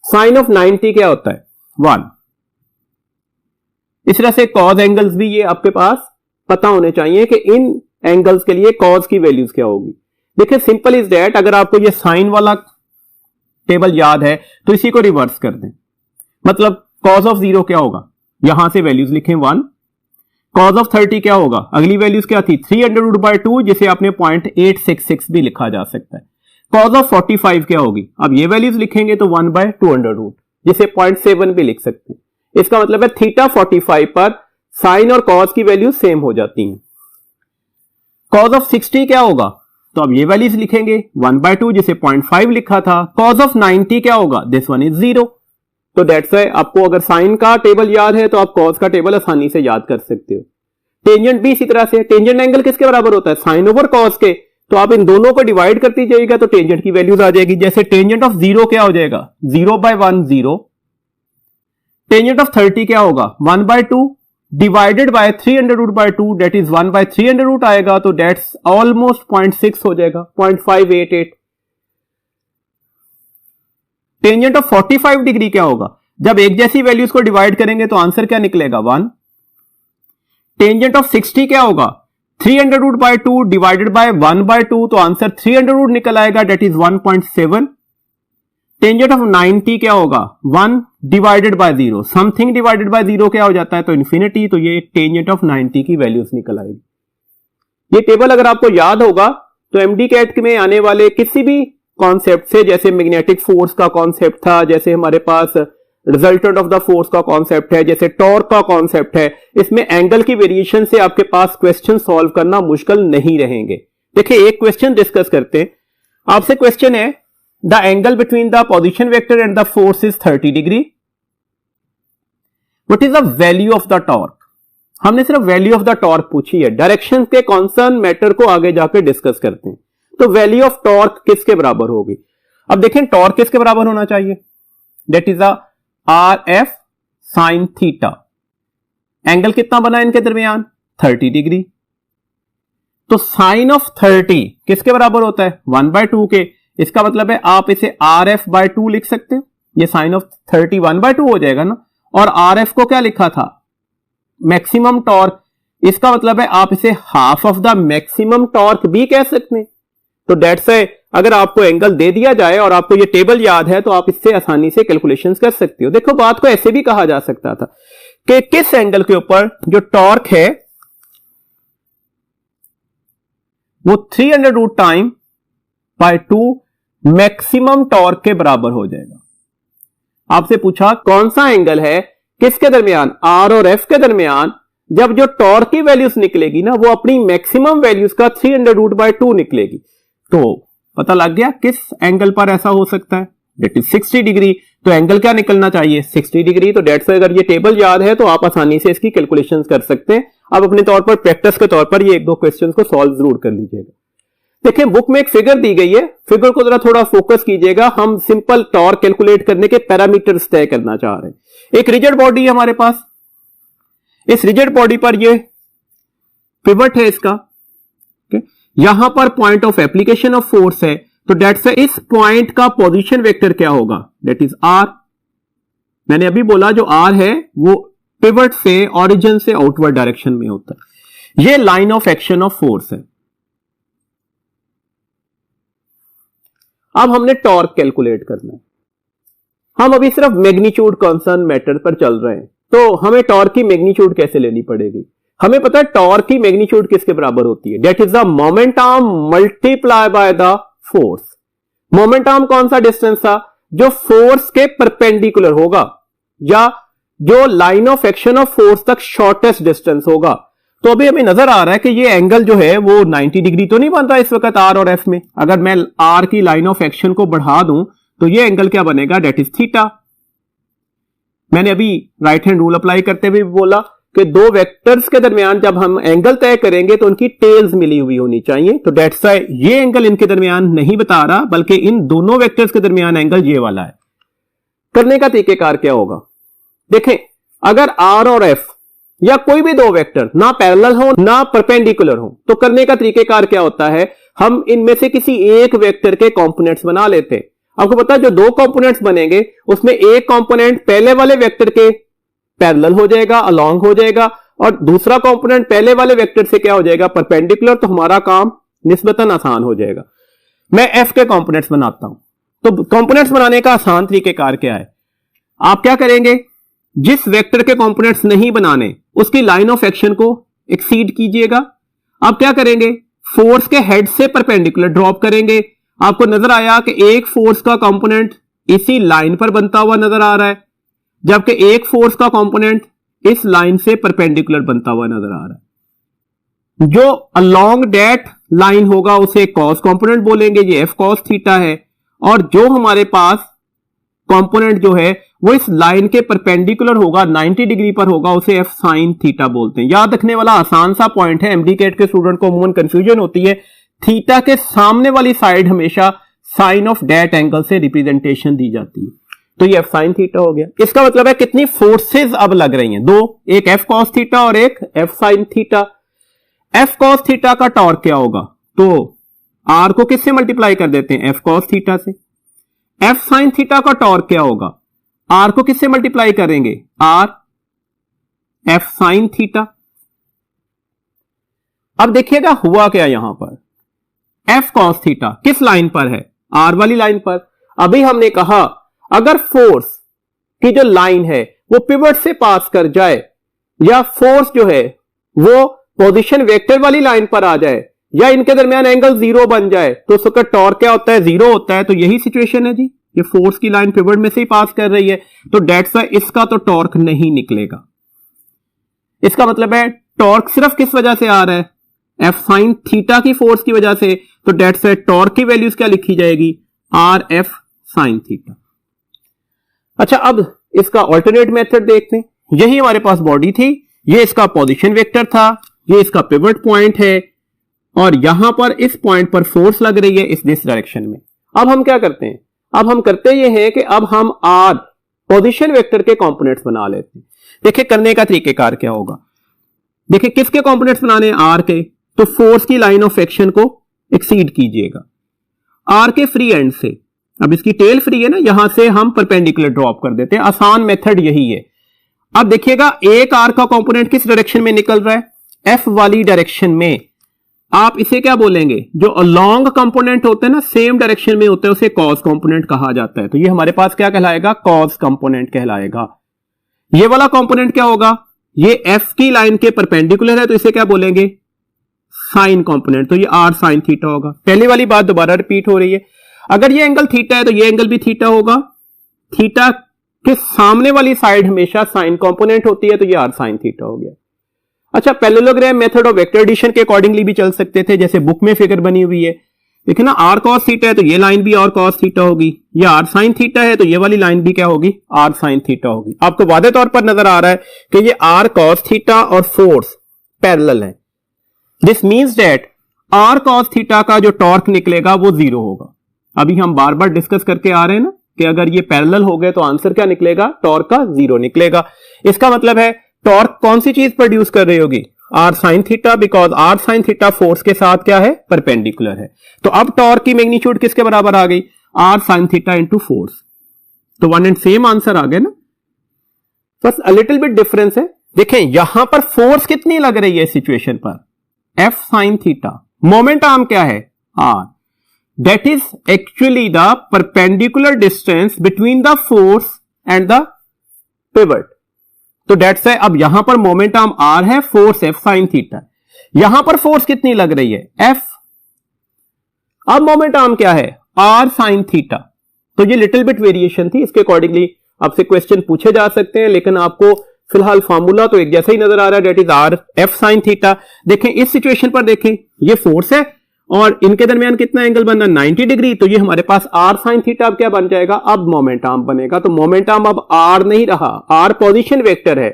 साइन ऑफ 90 क्या होता है, 1। इस तरह से कॉज एंगल्स भी ये आपके पास पता होने चाहिए कि इन एंगल्स के लिए कॉज की वैल्यूज क्या होगी। देखिए सिंपल इज दैट, अगर आपको ये साइन वाला टेबल याद है तो इसी को रिवर्स कर दें। मतलब कॉज ऑफ 0 क्या होगा, यहां से वैल्यूज लिखें 1। कॉज ऑफ 30 क्या होगा, अगली वैल्यूज क्या थी, 3√2, जिसे आपने 0.866 भी लिखा जा सकता है। कॉज ऑफ 45 क्या होगी, अब ये वैल्यूज लिखेंगे तो 1/2√, जिसे 0.7 भी लिख सकते हैं। इसका मतलब है थीटा 45 पर साइन और कॉज की वैल्यू सेम हो जाती हैं। कॉज ऑफ 60 क्या होगा, तो अब ये वैल्यूज लिखेंगे 1/2, जिसे 0.5 लिखा था। कॉज ऑफ 90 क्या होगा, दिस वन इज 0। तो दैट्स व्हाई आपको अगर साइन का टेबल याद है तो आप कॉस का टेबल आसानी से याद कर सकते हो। टेंजेंट भी इसी तरह से, टेंजेंट एंगल किसके बराबर होता है, साइन ओवर कॉस के। तो आप इन दोनों को डिवाइड करती जाइएगा तो टेंजेंट की वैल्यूज आ जाएगी। जैसे टेंजेंट ऑफ 0 क्या हो जाएगा, 0/1 0। टेंजेंट ऑफ 30 क्या होगा, 1/2 डिवाइडेड बाय 300√2 दैट इज 1/300 आएगा, तो दैट्स ऑलमोस्ट 0.6 हो जाएगा, 0.588। टेंजेंट ऑफ 45 डिग्री क्या होगा, जब एक जैसी वैल्यूज को डिवाइड करेंगे तो आंसर क्या निकलेगा, 1। टेंजेंट ऑफ 60 क्या होगा, 300√2 डिवाइडेड बाय 1/2, तो आंसर 300 निकल आएगा, दैट इज 1.7। टेंजेंट ऑफ 90 क्या होगा, 1 divided by 0, something divided by 0 क्या हो जाता है, तो इन्फिनिटी। तो ये टेंजेंट ऑफ 90 की वैल्यूज निकल आएगी। ये टेबल अगर आपको याद होगा तो एमडी कैट में आने वाले किसी भी कॉन्सेप्ट से, जैसे मैग्नेटिक फोर्स का कॉन्सेप्ट था, जैसे हमारे पास रिजल्टेंट ऑफ द फोर्स का कॉन्सेप्ट है, जैसे टॉर्क का कॉन्सेप्ट है, इसमें एंगल की वेरिएशन से आपके पास क्वेश्चन सॉल्व करना मुश्किल नहीं रहेंगे। देखिए एक क्वेश्चन डिस्कस करते हैं। आपसे क्वेश्चन है, the angle between the position vector and the force is 30 degree, what is the value of the torque. हमने सिर्फ वैल्यू ऑफ द टॉर्क पूछी है, डायरेक्शन के कॉन्सर्न मैटर को आगे जाकर डिस्कस करते हैं। तो वैल्यू ऑफ टॉर्क किसके बराबर होगी। अब देखें टॉर्क किसके बराबर होना चाहिए, that is the RF sine theta. Angle कितना बना इनके दरमियान, 30 डिग्री। तो साइन ऑफ 30 किसके बराबर होता है, 1/2 के। इसका मतलब है आप इसे RF/2 लिख सकते हो। ये साइन ऑफ 30 1/2 हो जाएगा ना। और RF को क्या लिखा था, मैक्सिमम टॉर्क। इसका मतलब है आप इसे half of the maximum torque भी कह सकते हैं। तो दैट्स व्हाई अगर आपको एंगल दे दिया जाए और आपको ये टेबल याद है तो आप इससे आसानी से कैलकुलेशंस कर सकते हो। देखो बात को ऐसे भी कहा जा सकता था कि किस एंगल के ऊपर जो टॉर्क है वो 300 टाइम बाय 2 मैक्सिमम टॉर्क के बराबर हो जाएगा। आपसे पूछा कौन सा एंगल है किसके दरमियान, R और F के दरमियान, जब जो टॉर्क की वैल्यूज निकलेगी ना वो अपनी मैक्सिमम वैल्यूज का 300√2 निकलेगी। तो पता लग गया किस एंगल पर ऐसा हो सकता है, दैट इज 60 डिग्री। तो एंगल क्या निकलना चाहिए, 60 डिग्री। तो डेट्स अगर ये टेबल याद है तो आप आसानी से इसकी कैलकुलेशंस कर सकते हैं। आप अपने तौर पर प्रैक्टिस के तौर पर ये एक दो क्वेश्चंस को सॉल्व जरूर कर लीजिएगा। देखिए बुक में एक फिगर दी गई है, फिगर को जरा थोड़ा फोकस कीजिएगा। हम सिंपल टॉर्क कैलकुलेट करने के पैरामीटर्स तय करना चाह रहे हैं। एक रिजिड बॉडी है हमारे पास, इस रिजिड बॉडी पर ये पिवट है इसका, यहां पर point of application of force है। तो डेट्स इस पॉइंट का पोजीशन वेक्टर क्या होगा, दैट इज R। मैंने अभी बोला जो R है वो पिवट से, ऑरिजिन से आउटवर्ड डायरेक्शन में होता है। ये line of action of force है। अब हमने टॉर्क कैलकुलेट करना है। हम अभी सिर्फ मैग्नीट्यूड कंसर्न मैटर पर चल रहे हैं, तो हमें टॉर्क की मैग्नीट्यूड कैसे लेनी पड़ेगी। हमें पता है टॉर्क की मैग्नीट्यूड किसके बराबर होती है, that is the momentum multiply by the force. Momentum कौन सा डिस्टेंस था, जो फोर्स के परपेंडिकुलर होगा या जो line of action of force तक शॉर्टेस्ट डिस्टेंस होगा। तो अभी हमें नजर आ रहा है कि ये एंगल जो है वो 90 डिग्री तो नहीं बन रहा इस वक्त R और F में। अगर मैं R की लाइन ऑफ एक्शन को बढ़ा दूं तो ये एंगल क्या बनेगा, दैट इज थीटा। मैंने अभी राइट हैंड रूल अप्लाई करते हुए बोला कि दो वेक्टर्स के दरमियान जब हम एंगल तय करेंगे तो उनकी टेल्स मिली हुई होनी चाहिए। तो दैट्स व्हाई ये एंगल इनके दरमियान नहीं बता रहा, बल्कि इन दोनों वेक्टर्स के दरमियान एंगल ये वाला है। करने का तरीकेकार क्या होगा, देखें अगर R और F या कोई भी दो वेक्टर ना पैरेलल हो ना परपेंडिकुलर हो तो करने का तरीकेकार क्या होता है, हम इनमें से किसी एक वेक्टर के कंपोनेंट्स बना लेते हैं। आपको पता है जो दो कंपोनेंट्स बनेंगे उसमें एक कंपोनेंट पहले वाले वेक्टर के पैरेलल हो जाएगा, अलोंग हो जाएगा, और दूसरा कंपोनेंट पहले वाले वेक्टर से क्या हो जाएगा, परपेंडिकुलर। तो हमारा काम निस्बतन आसान हो जाएगा। मैं F के कंपोनेंट्स बनाता हूं। तो कंपोनेंट्स बनाने का आसान तरीकेकार क्या है, आप क्या करेंगे, जिस वेक्टर के कंपोनेंट्स नहीं बनाने उसकी लाइन ऑफ एक्शन को एक्सीड कीजिएगा। आप क्या करेंगे, फोर्स के हेड से परपेंडिकुलर ड्रॉप करेंगे। आपको नजर आया कि एक फोर्स का कंपोनेंट इसी लाइन पर बनता हुआ नजर आ रहा है, जबकि एक फोर्स का कंपोनेंट इस लाइन से परपेंडिकुलर बनता हुआ नजर आ रहा है। जो अलोंग दैट लाइन होगा उसे कॉस कंपोनेंट बोलेंगे, ये F cos थीटा है। और जो हमारे पास कंपोनेंट जो है वो इस लाइन के परपेंडिकुलर होगा, 90 डिग्री पर होगा, उसे एफ साइन थीटा बोलते हैं। याद रखने वाला आसान सा पॉइंट है, एमडी कैट के स्टूडेंट को अमूमन कंफ्यूजन होती है। थीटा के सामने वाली साइड हमेशा साइन ऑफ दैट एंगल से रिप्रेजेंटेशन दी जाती है, तो ये एफ साइन थीटा हो गया। इसका मतलब है कितनी फोर्सेस अब लग रही हैं, दो, एक एफ कॉस थीटा और एक F sine theta. F cos theta का टॉर्क क्या होगा, तो आर को किससे मल्टीप्लाई कर देते हैं, एफ कॉस थीटा से। एफ साइन थीटा का टॉर्क क्या होगा, आर को किससे मल्टीप्लाई करेंगे, आर एफ साइन थीटा। अब देखिएगा हुआ क्या यहां पर, एफ कॉस थीटा किस लाइन पर है, आर वाली लाइन पर। अभी हमने कहा अगर फोर्स की जो लाइन है वो पिवट से पास कर जाए, या फोर्स जो है वो पोजीशन वेक्टर वाली लाइन पर आ जाए, या इनके दरमियान एंगल जीरो बन जाए, तो उसका टॉर्क क्या होता है, जीरो होता है। तो यही सिचुएशन है जी, ये फोर्स की लाइन पिवट में से ही पास कर रही है, तो डेट्स वाई इसका तो टॉर्क नहीं निकलेगा। इसका मतलब है टॉर्क सिर्फ किस वजह से आ रहा है, एफ साइन थीटा की फोर्स की वजह से, तो डेट्स वाई टॉर्क की वैल्यूज क्या लिखी जाएगी, आर एफ साइन थीटा। अच्छा, अब इसका ऑल्टरनेट मेथड देखते हैं। यही हमारे पास बॉडी थी, ये इसका पोजीशन वेक्टर था, ये इसका पिवट पॉइंट है, और यहां पर इस पॉइंट पर फोर्स लग रही है इस दिस डायरेक्शन में। अब हम क्या करते हैं, अब हम करते ये हैं कि अब हम आर पोजीशन वेक्टर के कंपोनेंट्स बना लेते हैं। देखिए करने का तरीकेकार क्या होगा, देखिए किसके कंपोनेंट्स बनाने हैं, आर के, तो फोर्स की लाइन ऑफ एक्शन को एक्सीड कीजिएगा आर के फ्री एंड से। अब इसकी टेल फ्री है ना, यहां से हम परपेंडिकुलर ड्रॉप कर देते हैं, आसान मेथड यही है। अब देखिएगा एक आर का कंपोनेंट किस डायरेक्शन में निकल रहा है, एफ वाली डायरेक्शन में। आप इसे क्या बोलेंगे, जो अलोंग कंपोनेंट होते हैं ना, सेम डायरेक्शन में होते हैं, उसे कॉज कंपोनेंट कहा जाता है। तो ये हमारे पास क्या कहलाएगा, कॉज कंपोनेंट कहलाएगा। ये वाला कंपोनेंट क्या होगा, ये एफ की लाइन के परपेंडिकुलर है, तो इसे क्या बोलेंगे, साइन कंपोनेंट, तो ये आर साइन थीटा होगा। पहली वाली बात दोबारा रिपीट हो रही है, अगर ये एंगल थीटा है तो ये एंगल भी थीटा होगा। थीटा के सामने वाली साइड हमेशा साइन कंपोनेंट होती है, तो ये आर साइन थीटा हो गया। अच्छा, parallelogram method of vector addition के अकॉर्डिंगली भी चल सकते थे, जैसे बुक में फिगर बनी हुई है, देखिए ना, आर कॉस थीटा है तो ये लाइन भी आर कॉस थीटा होगी, ये आर साइन थीटा है तो ये वाली लाइन भी क्या होगी, आर साइन थीटा होगी। आपको वादे तौर पर नजर आ रहा है कि ये आर कॉस थीटा और फोर्स पैरेलल है। This means that R cos theta का जो टॉर्क निकलेगा वो जीरो होगा। अभी हम बार बार डिस्कस करके आ रहे हैं ना कि अगर ये पैरेलल हो गए तो आंसर क्या निकलेगा, टॉर्क का जीरो निकलेगा। इसका मतलब है टॉर्क कौन सी चीज प्रोड्यूस कर रही होगी, R sine theta, because R sine theta force के साथ क्या है, परपेंडिकुलर है। तो अब टॉर्क की मैग्नीट्यूड किसके बराबर आ गई, R sine theta into force. तो वन एंड सेम आंसर आ गया ना, बस अ लिटिल बिट डिफरेंस है। देखें यहां पर फोर्स कितनी लग रही है इस सिचुएशन पर, F sine theta, moment arm क्या है, are, that is actually the perpendicular distance between the force and the pivot. तो that's why अब यहां पर मोमेंट आर्म आर है, फोर्स एफ साइन थीटा, यहां पर फोर्स कितनी लग रही है, एफ। अब मोमेंट आर्म क्या है, आर साइन थीटा। तो ये लिटिल बिट वेरिएशन थी, इसके अकॉर्डिंगली आपसे क्वेश्चन पूछे जा सकते हैं, लेकिन आपको फिलहाल फॉर्मूला तो एक जैसा ही नजर आ रहा है, that is R F sine theta. देखें इस सिचुएशन पर, देखें ये फोर्स है और इनके दरमियान कितना एंगल बन रहा है, 90 डिग्री, तो ये हमारे पास आर साइन थीटा अब क्या बन जाएगा, अब मोमेंट आर्म बनेगा। तो मोमेंट आर्म अब आर नहीं रहा, आर पोजीशन वेक्टर है।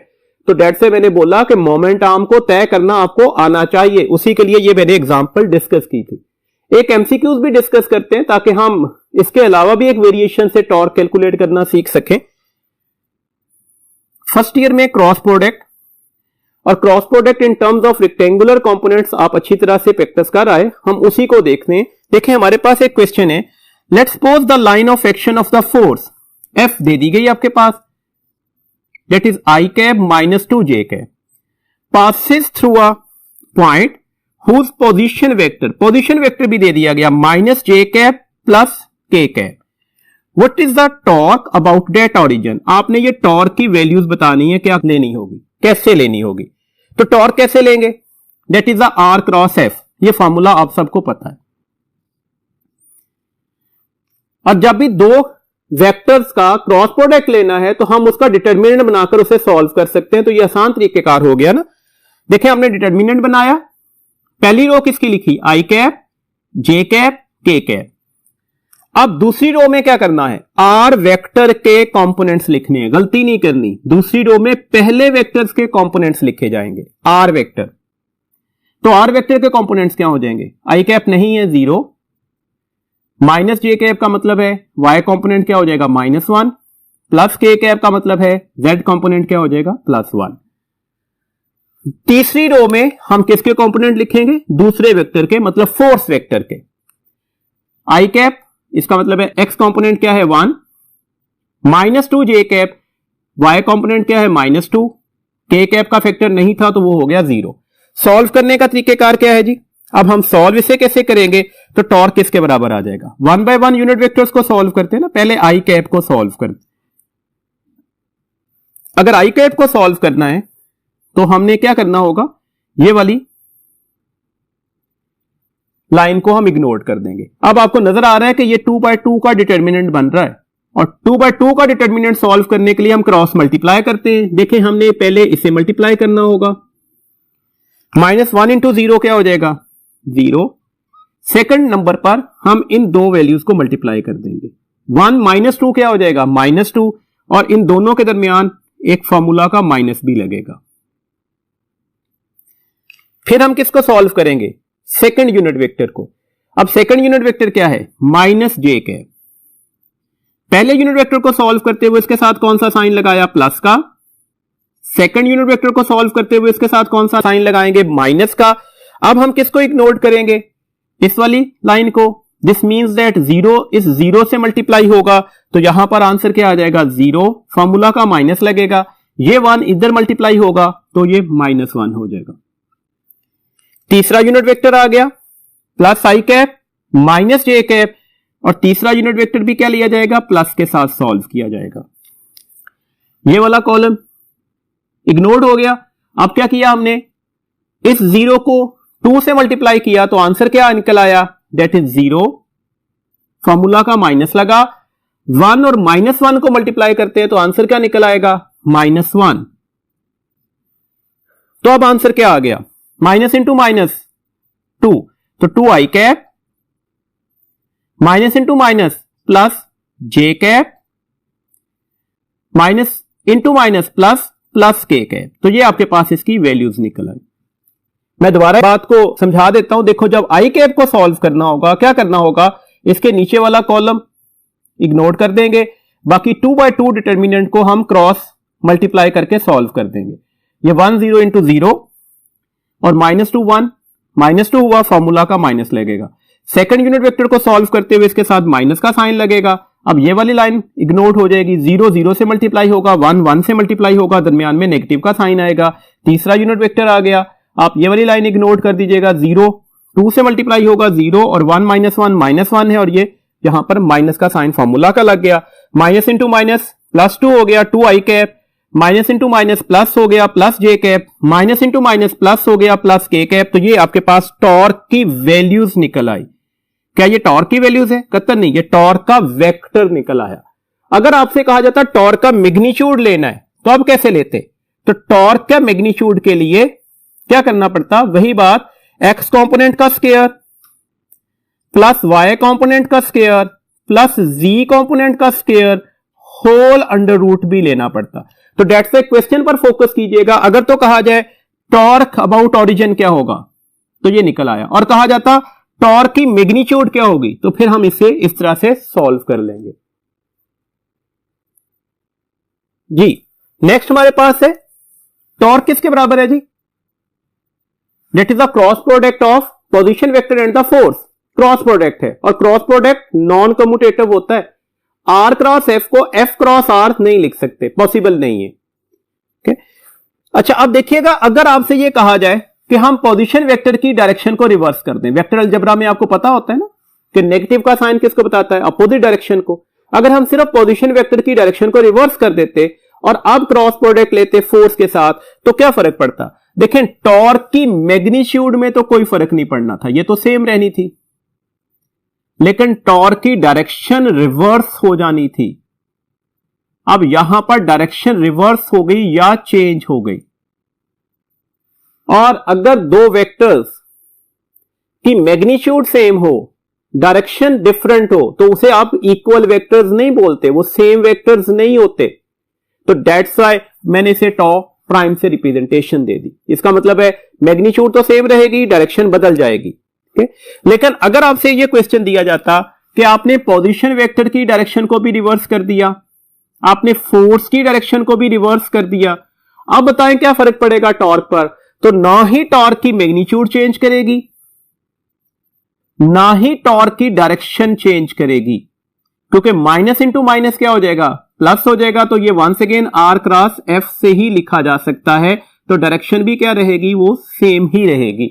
तो डेट से मैंने बोला कि मोमेंट आर्म को तय करना आपको आना चाहिए, उसी के लिए ये मैंने एग्जांपल डिस्कस की थी। एक एमसीक्यूज भी डिस्कस करते हैं ताकि हम इसके अलावा भी एक वेरिएशन से टॉर्क कैलकुलेट करना सीख सकें। फर्स्ट ईयर में क्रॉस प्रोडक्ट और cross product in terms of rectangular components आप अच्छी तरह से प्रैक्टिस कर आए, हम उसी को देखते हैं। देखें हमारे पास एक क्वेश्चन है, let's suppose the line of action of the force F दे दी गई आपके पास, that is I cap minus two J cap, passes through a point whose position vector भी दे दिया गया, minus J cap plus K cap. What is the torque about that origin. आपने ये टॉर्क की वैल्यूज बतानी है, क्या लेनी होगी, कैसे लेनी होगी। तो टॉर्क कैसे लेंगे, that is the R cross F, ये फॉर्मूला आप सबको पता है। और जब भी दो वेक्टर्स का क्रॉस प्रोडक्ट लेना है तो हम उसका डिटर्मिनेंट बनाकर उसे सॉल्व कर सकते हैं। तो ये आसान तरीकेकार हो गया ना। देखें हमने डिटर्मिनेंट बनाया, पहली रो किसकी लिखी, आई कैप जे कैप के कैप। अब दूसरी रो में क्या करना है, आर वेक्टर के कंपोनेंट्स लिखने हैं, गलती नहीं करनी। दूसरी रो में पहले वेक्टर्स के कंपोनेंट्स लिखे जाएंगे, आर वेक्टर। तो आर वेक्टर के कंपोनेंट्स क्या हो जाएंगे, आई कैप नहीं है 0, माइनस जे कैप का मतलब है वाई कंपोनेंट क्या हो जाएगा -1, प्लस के कैप का मतलब है जेड कंपोनेंट क्या हो जाएगा +1। तीसरी रो में हम किसके कंपोनेंट लिखेंगे, दूसरे वेक्टर के, मतलब फोर्स वेक्टर के। आई कैप इसका मतलब है एक्स कंपोनेंट क्या है 1, -2 जे कैप, वाई कंपोनेंट क्या है -2, के कैप का फैक्टर नहीं था तो वो हो गया 0। सॉल्व करने का तरीकेकार क्या है जी, अब हम सॉल्व इसे कैसे करेंगे, तो टॉर्क किसके बराबर आ जाएगा, 1 बाय 1 यूनिट वेक्टर्स को सॉल्व करते हैं ना, पहले आई कैप को सॉल्व करते। अगर आई कैप को सॉल्व करना है तो हमने क्या करना होगा, ये वाली लाइन को हम इग्नोर कर देंगे। अब आपको नजर आ रहा है कि ये 2/2 का डिटर्मिनेंट बन रहा है, और 2/2 का डिटर्मिनेंट सॉल्व करने के लिए हम क्रॉस मल्टीप्लाई करते हैं। देखें, हमने पहले इसे मल्टीप्लाई करना होगा, -1 इंटू 0 क्या हो जाएगा 0। सेकंड नंबर पर हम इन दो वैल्यूज को मल्टीप्लाई कर देंगे, 1 -2 क्या हो जाएगा -2, और इन दोनों के दरमियान एक फॉर्मूला का माइनस भी लगेगा। फिर हम किसको सॉल्व करेंगे, सेकंड यूनिट वेक्टर को। अब सेकंड यूनिट वेक्टर क्या है -j कैप। पहले यूनिट वेक्टर को सॉल्व करते हुए इसके साथ कौन सा साइन लगाया, प्लस का। सेकंड यूनिट वेक्टर को सॉल्व करते हुए इसके साथ कौन सा साइन लगाएंगे, माइनस का। अब हम किसको इग्नोर करेंगे, इस वाली लाइन को। दिस मींस दैट 0 इस 0 से मल्टीप्लाई होगा, तो यहां पर आंसर क्या आ जाएगा 0, फॉर्मूला का माइनस लगेगा। ये 1 इधर मल्टीप्लाई होगा तो ये -1 हो जाएगा। तीसरा यूनिट वेक्टर आ गया प्लस आई कैप माइनस जे कैप, और तीसरा यूनिट वेक्टर भी क्या लिया जाएगा, प्लस के साथ सॉल्व किया जाएगा। ये वाला कॉलम इग्नोर्ड हो गया। अब क्या किया हमने, इस 0 को 2 से मल्टीप्लाई किया तो आंसर क्या निकल आया, दैट इज 0, फॉर्मूला का माइनस लगा। 1 और -1 को मल्टीप्लाई करते हैं तो आंसर क्या निकल आएगा -1। तो अब आंसर क्या आ गया, माइनस इंटू माइनस 2, तो 2 I cap minus into minus plus J cap minus into minus plus K cap. तो ये आपके पास इसकी वैल्यूज निकल आई। मैं दोबारा बात को समझा देता हूं। देखो, जब आई कैप को सॉल्व करना होगा क्या करना होगा, इसके नीचे वाला कॉलम इग्नोर कर देंगे, बाकी 2/2 डिटर्मिनेंट को हम क्रॉस मल्टीप्लाई करके सॉल्व कर देंगे। ये 1 0 इंटू 0 और -2 1, -2 हुआ, फॉर्मूला का माइनस लगेगा। सेकंड यूनिट वेक्टर को सॉल्व करते हुए इसके साथ माइनस का साइन लगेगा। अब ये वाली लाइन इग्नोर हो जाएगी, 0 0 से मल्टीप्लाई होगा, 1 1 से मल्टीप्लाई होगा, दरमियान में नेगेटिव का साइन आएगा। तीसरा यूनिट वेक्टर आ गया, आप ये वाली लाइन इग्नोर कर दीजिएगा, 0 2 से मल्टीप्लाई होगा 0, और 1 -1 -1 है, और ये यहां पर माइनस का साइन फॉर्मूला का लग गया। माइनस इंटू माइनस +2 हो गया, 2 I cap, minus into minus plus हो गया plus J cap, minus into minus plus हो गया प्लस के कैप। तो ये आपके पास टॉर्क की वैल्यूज निकल आई। क्या ये टॉर्क की वैल्यूज है, कतई नहीं, ये टॉर्क का वेक्टर निकल आया। अगर आपसे कहा जाता टॉर्क का मैग्नीट्यूड लेना है तो अब कैसे लेते, तो टॉर्क का मैग्नीट्यूड के लिए क्या करना पड़ता, वही बात, एक्स कंपोनेंट का स्क्वायर प्लस वाई कंपोनेंट का स्क्वायर प्लस जी कंपोनेंट का स्क्वायर होल अंडर रूट भी लेना पड़ता। तो डेट्स ए क्वेश्चन पर फोकस कीजिएगा। अगर तो कहा जाए टॉर्क अबाउट ओरिजिन क्या होगा, तो ये निकल आया, और कहा जाता टॉर्क की मैग्नीट्यूड क्या होगी, तो फिर हम इसे इस तरह से सॉल्व कर लेंगे जी। नेक्स्ट हमारे पास है टॉर्क किसके बराबर है जी, that is the cross product of position vector and the force. Cross product है, और क्रॉस प्रोडक्ट नॉन कम्यूटेटिव होता है। आर क्रॉस एफ को एफ क्रॉस आर नहीं लिख सकते, पॉसिबल नहीं है। okay? अच्छा, अब देखिएगा, अगर आपसे यह कहा जाए कि हम पोजीशन वेक्टर की डायरेक्शन को रिवर्स कर दें, वेक्टर अलजेब्रा में आपको पता होता है ना कि नेगेटिव का साइन किसको बताता है, अपोजिट डायरेक्शन को। अगर हम सिर्फ पोजीशन वेक्टर की डायरेक्शन को रिवर्स कर देते और अब क्रॉस प्रोडक्ट लेते फोर्स के साथ, तो क्या फर्क पड़ता। देखें, टॉर्क की मैग्नीट्यूड में तो कोई फर्क नहीं पड़ना था, ये तो सेम रहनी थी, लेकिन टॉर्क की डायरेक्शन रिवर्स हो जानी थी। अब यहां पर डायरेक्शन रिवर्स हो गई या चेंज हो गई, और अगर दो वेक्टर्स की मैग्नीट्यूड सेम हो डायरेक्शन डिफरेंट हो तो उसे आप इक्वल वेक्टर्स नहीं बोलते, वो सेम वेक्टर्स नहीं होते। तो दैट्स व्हाई मैंने इसे टॉ प्राइम से रिप्रेजेंटेशन दे दी। इसका मतलब है मैग्नीट्यूड तो सेम रहेगी, डायरेक्शन बदल जाएगी। लेकिन अगर आपसे यह क्वेश्चन दिया जाता कि आपने पोजीशन वेक्टर की डायरेक्शन को भी रिवर्स कर दिया, आपने फोर्स की डायरेक्शन को भी रिवर्स कर दिया, अब बताएं क्या फर्क पड़ेगा टॉर्क पर? तो ना ही टॉर्क की मैग्नीट्यूड चेंज करेगी, ना ही टॉर्क की डायरेक्शन चेंज करेगी, क्योंकि माइनस इंटू माइनस क्या हो जाएगा, प्लस हो जाएगा। तो ये once again R cross F से ही लिखा जा सकता है। तो डायरेक्शन भी क्या रहेगी, वो सेम ही रहेगी।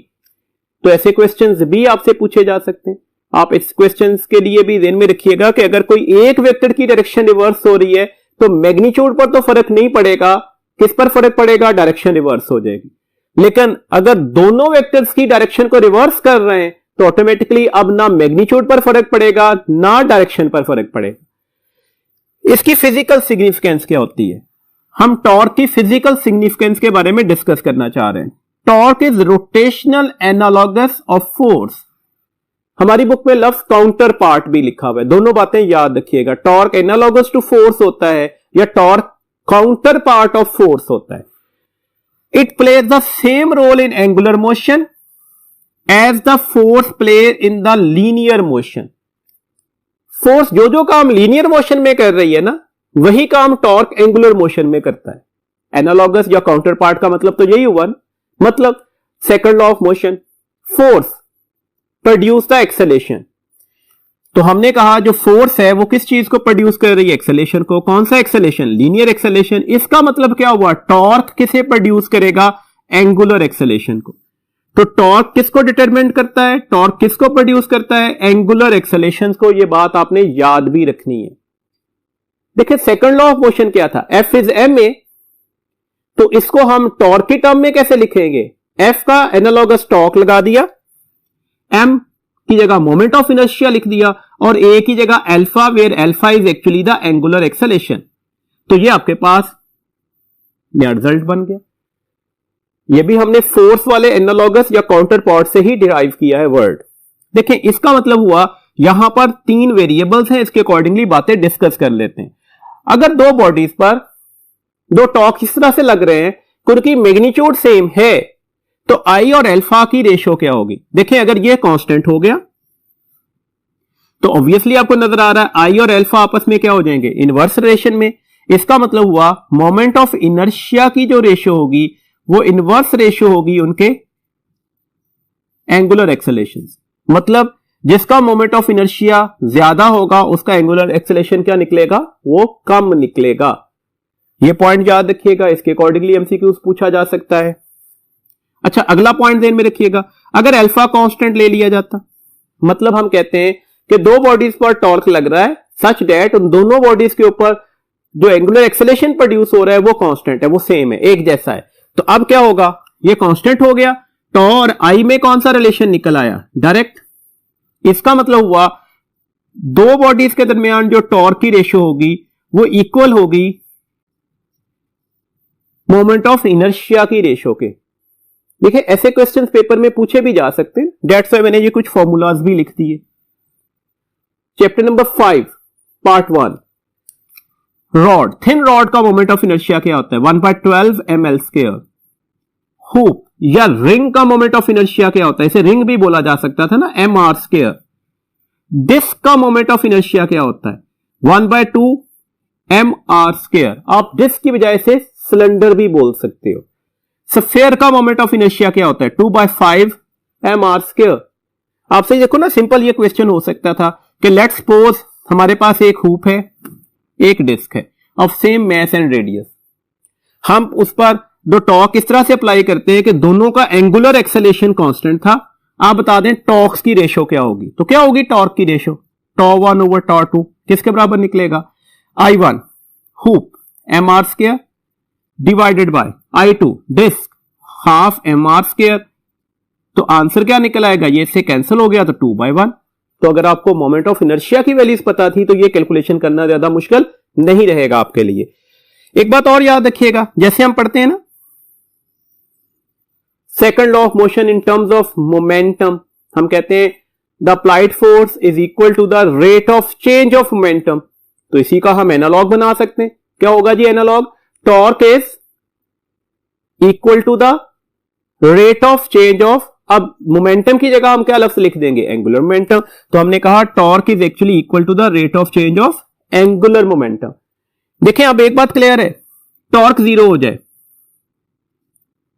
तो ऐसे क्वेश्चंस भी आपसे पूछे जा सकते हैं। आप इस क्वेश्चंस के लिए भी ध्यान में रखिएगा कि अगर कोई एक वेक्टर की डायरेक्शन रिवर्स हो रही है तो मैग्नीट्यूड पर तो फर्क नहीं पड़ेगा, किस पर फर्क पड़ेगा, डायरेक्शन रिवर्स हो जाएगी। लेकिन अगर दोनों वेक्टर्स की डायरेक्शन को रिवर्स कर रहे हैं तो ऑटोमेटिकली अब ना मैग्नीट्यूड पर फर्क पड़ेगा ना डायरेक्शन पर फर्क पड़ेगा। इसकी फिजिकल सिग्निफिकेंस क्या होती है? हम टॉर्क की फिजिकल सिग्निफिकेंस के बारे में डिस्कस करना चाह रहे हैं। Torque is rotational analogous of force. हमारी बुक में लफ्ज काउंटर पार्ट भी लिखा हुआ है, दोनों बातें याद रखिएगा। टॉर्क एनालॉगस टू फोर्स होता है या torque counterpart of force होता है। It plays the same role in angular motion as the force play in the linear motion. Force जो काम लीनियर मोशन में कर रही है ना, वही काम टॉर्क एंगुलर मोशन में करता है। एनालॉगस या काउंटर पार्ट का मतलब तो यही हुआ, मतलब second law of motion, force produce the acceleration. तो हमने कहा जो फोर्स है वो किस चीज को प्रोड्यूस कर रही है, एक्सेलेरेशन को। कौन सा एक्सेलेरेशन, लीनियर एक्सेलेरेशन। इसका मतलब क्या हुआ, टॉर्क किसे प्रोड्यूस करेगा, एंगुलर एक्सेलेरेशन को। तो टॉर्क किसको डिटरमिन करता है, टॉर्क किसको प्रोड्यूस करता है, एंगुलर एक्सेलेरेशन को। यह बात आपने याद भी रखनी है। देखिए सेकंड लॉ ऑफ मोशन क्या था, एफ इज एम ए, तो इसको हम टॉर्क की टर्म में कैसे लिखेंगे, एफ का एनालॉगस टॉर्क लगा दिया, एम की जगह मोमेंट ऑफ इनर्शिया लिख दिया और ए की जगह alpha, where alpha is actually the angular acceleration. तो ये आपके पास यह रिजल्ट बन गया। ये भी हमने फोर्स वाले एनालॉगस या काउंटर पार्ट से ही डिराइव किया है वर्ड। देखें इसका मतलब हुआ यहां पर तीन वेरिएबल्स हैं, इसके अकॉर्डिंगली बातें डिस्कस कर लेते हैं। अगर दो बॉडीज पर दो टॉर्क इस तरह से लग रहे हैं क्योंकि मैग्नीट्यूड सेम है, तो आई और अल्फा की रेशो क्या होगी। देखिए अगर ये कांस्टेंट हो गया तो ऑब्वियसली आपको नजर आ रहा है आई और अल्फा आपस में क्या हो जाएंगे, इनवर्स रिलेशन में। इसका मतलब हुआ मोमेंट ऑफ इनर्शिया की जो रेशो होगी वो इनवर्स रेशो होगी उनके एंगुलर एक्सेलेरेशन। मतलब जिसका मोमेंट ऑफ इनर्शिया ज्यादा होगा उसका एंगुलर एक्सेलेरेशन क्या निकलेगा, वो कम निकलेगा। ये पॉइंट याद रखिएगा, इसके अकॉर्डिंगली एमसीक्यूज पूछा जा सकता है। अच्छा अगला पॉइंट ध्यान में रखिएगा, अगर अल्फा कांस्टेंट ले लिया जाता, मतलब हम कहते हैं कि दो बॉडीज पर टॉर्क लग रहा है सच दैट उन दोनों बॉडीज के ऊपर जो एंगुलर एक्सेलेरेशन प्रोड्यूस हो रहा है वो कांस्टेंट है, वो सेम है, एक जैसा है। तो अब क्या होगा, ये कांस्टेंट हो गया, टॉ और आई में कौन सा रिलेशन निकल आया, डायरेक्ट। इसका मतलब हुआ दो बॉडीज के दरमियान जो टॉर्क की रेशो होगी वो इक्वल होगी मोमेंट ऑफ इनर्शिया की रेशो के। देखिए ऐसे क्वेश्चंस पेपर में पूछे भी जा सकते हैं, दैट्स व्हाई मैंने ये कुछ फॉर्मूलाज भी लिख दिए। Chapter number 5 part 1, rod. Thin rod का मोमेंट ऑफ इनर्शिया क्या होता है, 1/12 ml स्क्वायर। हुप या रिंग का मोमेंट ऑफ इनर्शिया क्या होता है, इसे रिंग भी बोला जा सकता था ना, mr स्क्वायर। डिस्क का मोमेंट ऑफ इनर्शिया क्या होता है, 1/2 mr स्क्वायर। आप डिस्क की बजाय से सिलेंडर भी बोल सकते हो। स्फीयर का मोमेंट ऑफ इनर्शिया क्या होता है, 2/5 mr स्क्वायर। आपसे देखो ना सिंपल ये क्वेश्चन हो सकता था कि लेट्स सपोज हमारे पास एक हुप है, एक डिस्क है of same mass and radius. हम उस पर दो टॉर्क इस तरह से अप्लाई करते हैं कि दोनों का एंगुलर एक्सेलेरेशन कांस्टेंट था। आप बता दें टॉर्क्स की रेशो क्या होगी, तो क्या होगी टॉर्क की रेशो, टॉ1 ओवर टॉ2 किसके बराबर निकलेगा, I1 hoop mr square divided by I2 disc half mr square. तो आंसर क्या निकल आएगा, ये इससे कैंसिल हो गया तो 2/1। तो अगर आपको मोमेंट ऑफ इनर्शिया की वैल्यूज पता थी तो ये कैलकुलेशन करना ज्यादा मुश्किल नहीं रहेगा आपके लिए। एक बात और याद रखिएगा, जैसे हम पढ़ते हैं ना second law of motion in terms of momentum, हम कहते हैं the applied force is equal to the rate of change of momentum. तो इसी का हम एनालॉग बना सकते हैं। क्या होगा जी analogue? Torque is equal to the rate of change of, अब मोमेंटम की जगह हम क्या लफ्ज लिख देंगे? Angular momentum. तो हमने कहा torque is actually equal to the rate of change of angular momentum. देखें अब एक बात क्लियर है, टॉर्क जीरो हो जाए,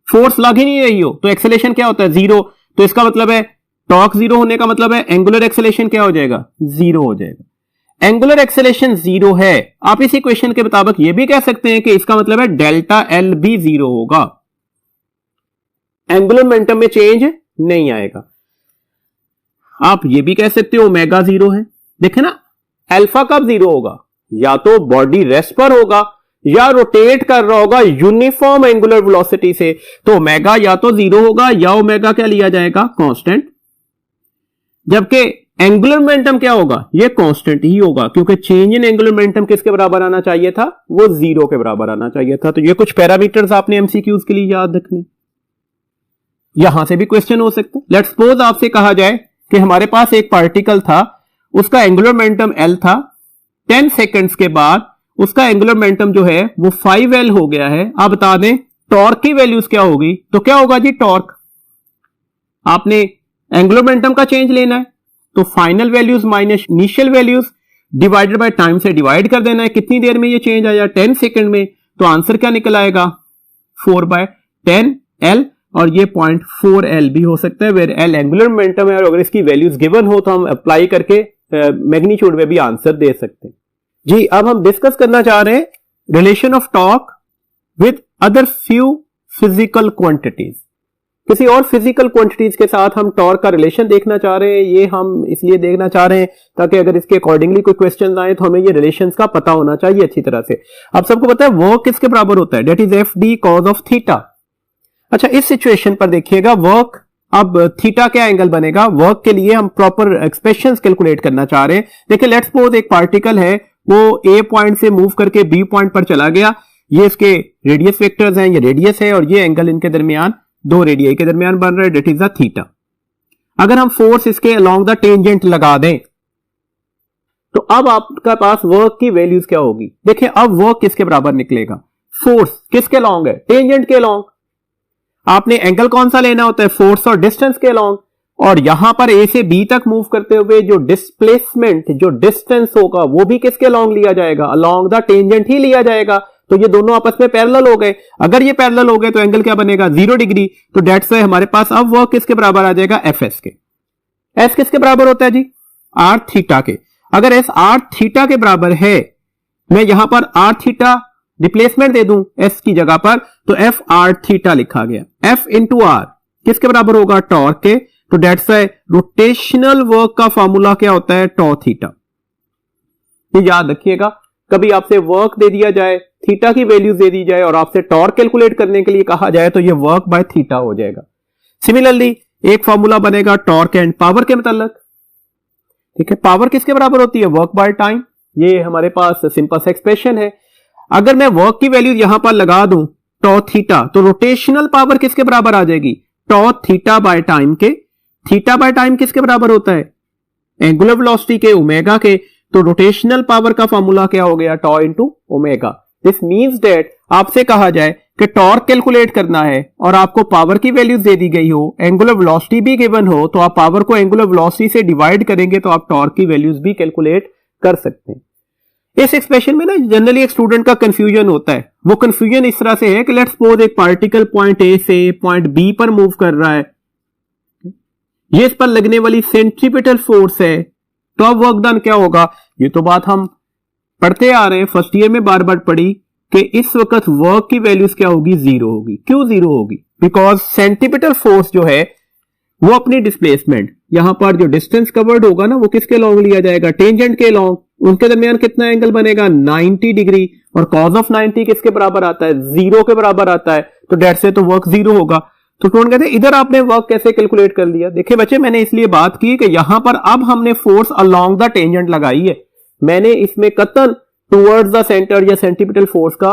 फोर्स लग ही नहीं रही हो, तो एक्सेलेरेशन क्या होता है? जीरो। तो इसका मतलब है टॉर्क जीरो होने का मतलब है एंगुलर एक्सेलेरेशन क्या हो जाएगा? जीरो हो जाएगा। एंगुलर एक्सेलेरेशन जीरो है, आप इस इक्वेशन के मुताबिक यह भी कह सकते हैं कि इसका मतलब है डेल्टा एल भी जीरो होगा, एंगुलर मोमेंटम में चेंज नहीं आएगा। आप ये भी कह सकते हो ओमेगा जीरो है। देखे ना, अल्फा कब जीरो होगा? या तो बॉडी रेस्ट पर होगा या रोटेट कर रहा होगा यूनिफॉर्म एंगुलर वेलोसिटी से, तो ओमेगा या तो जीरो होगा या ओमेगा क्या लिया जाएगा? कांस्टेंट। जबकि एंगुलर मोमेंटम क्या होगा? ये कांस्टेंट ही होगा, क्योंकि चेंज इन एंगुलर मोमेंटम किसके बराबर आना चाहिए था? वो जीरो के बराबर आना चाहिए था। तो ये कुछ पैरामीटर्स आपने एमसीक्यूज के लिए याद रखने, यहां से भी क्वेश्चन हो सकता है। लेट्स सपोज आपसे कहा जाए कि हमारे पास एक पार्टिकल था, उसका एंगुलर मोमेंटम एल था, 10 सेकंड्स के बाद उसका एंगुलर मोमेंटम जो है वो 5L हो गया है। आप बता दें टॉर्क की वैल्यूज क्या होगी? तो क्या होगा जी टॉर्क? आपने एंगुलर मोमेंटम का चेंज लेना है, तो final values minus initial values divided by time से डिवाइड कर देना है। कितनी देर में ये चेंज आया? 10 सेकंड में। तो आंसर क्या निकल आएगा? 4/10L, और ये 0.4L भी हो सकता है, वेर L एंगुलर मोमेंटम है, और अगर इसकी वैल्यूज गिवन हो तो हम अप्लाई करके मैग्नीट्यूड में भी आंसर दे सकते हैं। जी अब हम डिस्कस करना चाह रहे हैं relation of torque with other few physical quantities. किसी और फिजिकल क्वांटिटीज के साथ हम टॉर्क का रिलेशन देखना चाह रहे हैं। ये हम इसलिए देखना चाह रहे हैं ताकि अगर इसके अकॉर्डिंगली कोई क्वेश्चन आए तो हमें ये रिलेशंस का पता होना चाहिए अच्छी तरह से। आप सबको पता है वर्क किसके बराबर होता है? That is FD cos of theta. अच्छा इस सिचुएशन पर देखिएगा वर्क, अब थीटा क्या एंगल बनेगा? वर्क के लिए हम प्रॉपर एक्सप्रेशंस कैलकुलेट करना चाह रहे हैं। देखिए लेट्स सपोज एक पार्टिकल है, वो ए पॉइंट से मूव करके बी पॉइंट पर चला गया। ये इसके रेडियस वेक्टर्स हैं, ये रेडियस है, और ये एंगल इनके दरमियान, दो रेडियाई के दरमियान बन रहा है, डेट इज द थीटा। अगर हम फोर्स इसके अलोंग द टेंजेंट लगा दें तो अब आपका पास वर्क की वैल्यूज क्या होगी? देखिए अब वर्क किसके बराबर निकलेगा? फोर्स किसके अलोंग है? टेंजेंट के अलोंग। आपने एंगल कौन सा लेना होता है? फोर्स और डिस्टेंस के अलोंग। और यहां पर ए से बी तक मूव करते हुए जो डिस्प्लेसमेंट, जो डिस्टेंस होगा वो भी किसके अलोंग लिया जाएगा? अलोंग द टेंजेंट ही लिया जाएगा। तो ये दोनों आपस में पैरेलल हो गए। अगर ये पैरेलल हो गए तो एंगल क्या बनेगा? 0 डिग्री। तो डेट्स वाई हमारे पास अब वर्क किसके बराबर आ जाएगा? FS के। एस किसके बराबर होता है जी? R थीटा के। अगर एस R थीटा के बराबर है, मैं यहां पर R थीटा रिप्लेसमेंट दे दूं S की जगह पर, तो F R थीटा लिखा गया। F इंटू R किसके बराबर होगा? टॉर्क के। तो डेट्स वाई रोटेशनल वर्क का फॉर्मूला क्या होता है? टॉ थीटा। ये याद रखिएगा, कभी आपसे वर्क दे दिया जाए, थीटा की वैल्यूज दे दी जाए और आपसे टॉर्क कैलकुलेट करने के लिए कहा जाए तो ये वर्क बाय थीटा हो जाएगा। सिमिलरली एक फॉर्मूला बनेगा टॉर्क एंड पावर के मतलब, ठीक है। पावर किसके बराबर होती है? Work by time. ये हमारे पास सिंपल सा एक्सप्रेशन है। अगर मैं वर्क की वैल्यू यहां पर लगा दूं टॉ थीटा, तो रोटेशनल पावर किसके बराबर आ जाएगी? टॉ थीटा बाय टाइम के। थीटा बाय टाइम किसके बराबर होता है? एंगुलर वेलोसिटी के, ओमेगा के। तो रोटेशनल पावर का फॉर्मूला क्या हो गया? Tau into omega. This means that आपसे कहा जाए कि टॉर्क कैलकुलेट करना है और आपको पावर की वैल्यूज दे दी गई हो, एंगुलर वेलोसिटी भी गिवन हो, तो आप पावर को एंगुलर वेलोसिटी से डिवाइड करेंगे तो आप टॉर्क की वैल्यूज भी कैलकुलेट कर सकते हैं। इस एक्सप्रेशन में ना जनरली एक स्टूडेंट का कंफ्यूजन होता है। वो कंफ्यूजन इस तरह से है कि लेट्स सपोज एक पार्टिकल पॉइंट ए से पॉइंट बी पर मूव कर रहा है, ये इस पर लगने वाली सेंट्रीपिटल फोर्स है, तो अब वर्क डन क्या होगा? ये तो बात हम पढ़ते आ रहे हैं, फर्स्ट ईयर में बार बार पढ़ी कि इस वक्त वर्क की वैल्यूज क्या होगी? 0 होगी। क्यों 0 होगी? बिकॉज सेंट्रीपिटल फोर्स जो है वो अपनी डिस्प्लेसमेंट, यहां पर जो डिस्टेंस कवर्ड होगा ना वो किसके लॉन्ग लिया जाएगा? टेंजेंट के लॉन्ग। उनके दरमियान कितना एंगल बनेगा? 90 डिग्री। और कॉज ऑफ 90 किसके बराबर आता है? 0 के बराबर आता है। तो डेट से तो वर्क 0 होगा। तो कौन कहते हैं इधर आपने वर्क कैसे कैलकुलेट कर लिया? देखिए बच्चे, मैंने इसलिए बात की कि यहां पर अब हमने फोर्स अलोंग द टेंजेंट लगाई है। मैंने इसमें कतन टुवर्ड्स द सेंटर या सेंट्रीपिटल फोर्स का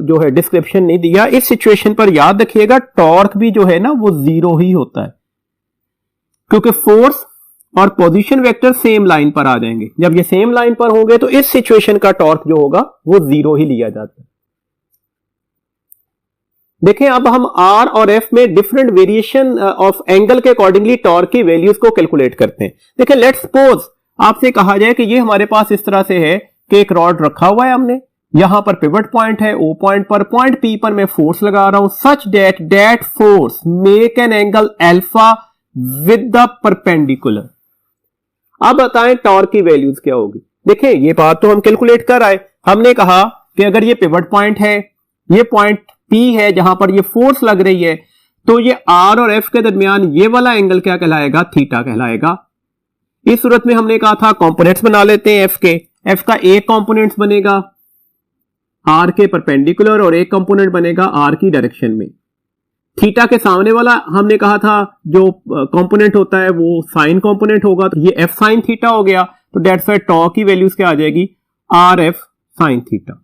जो है डिस्क्रिप्शन नहीं दिया। इस सिचुएशन पर याद रखिएगा टॉर्क भी जो है ना वो 0 ही होता है, क्योंकि फोर्स और पोजीशन वेक्टर सेम लाइन पर आ जाएंगे। जब ये सेम लाइन पर होंगे तो इस सिचुएशन का टॉर्क जो होगा वो 0 ही लिया जाता है। देखें अब हम R और F में डिफरेंट वेरिएशन ऑफ एंगल के अकॉर्डिंगली टॉर्क की वैल्यूज को कैलकुलेट करते हैं। देखें लेट्स सपोज आपसे कहा जाए कि ये हमारे पास इस तरह से है कि एक रॉड रखा हुआ है हमने, यहां पर पिवट पॉइंट है, O पॉइंट पर पॉइंट P पर मैं फोर्स लगा रहा हूं such that force make an angle alpha with the perpendicular. अब बताएं टॉर्क की वैल्यूज क्या होगी। देखिए ये बात तो हम कैलकुलेट कर आए, हमने कहा कि अगर ये पिवट पॉइंट है, ये पॉइंट P है जहां पर ये फोर्स लग रही है, तो ये R और F के दरमियान ये वाला एंगल क्या कहलाएगा, थीटा कहलाएगा। इस सूरत में हमने कहा था कंपोनेंट्स बना लेते हैं F के। F का एक कंपोनेंट्स बनेगा R के परपेंडिकुलर और एक कंपोनेंट बनेगा R की डायरेक्शन में। थीटा के सामने वाला हमने कहा था जो कंपोनेंट होता है वो साइन कंपोनेंट होगा, तो ये F साइन थीटा हो गया। तो दैट्स व्हाई टॉर्क की वैल्यूज क्या आ जाएगी, RF साइन थीटा।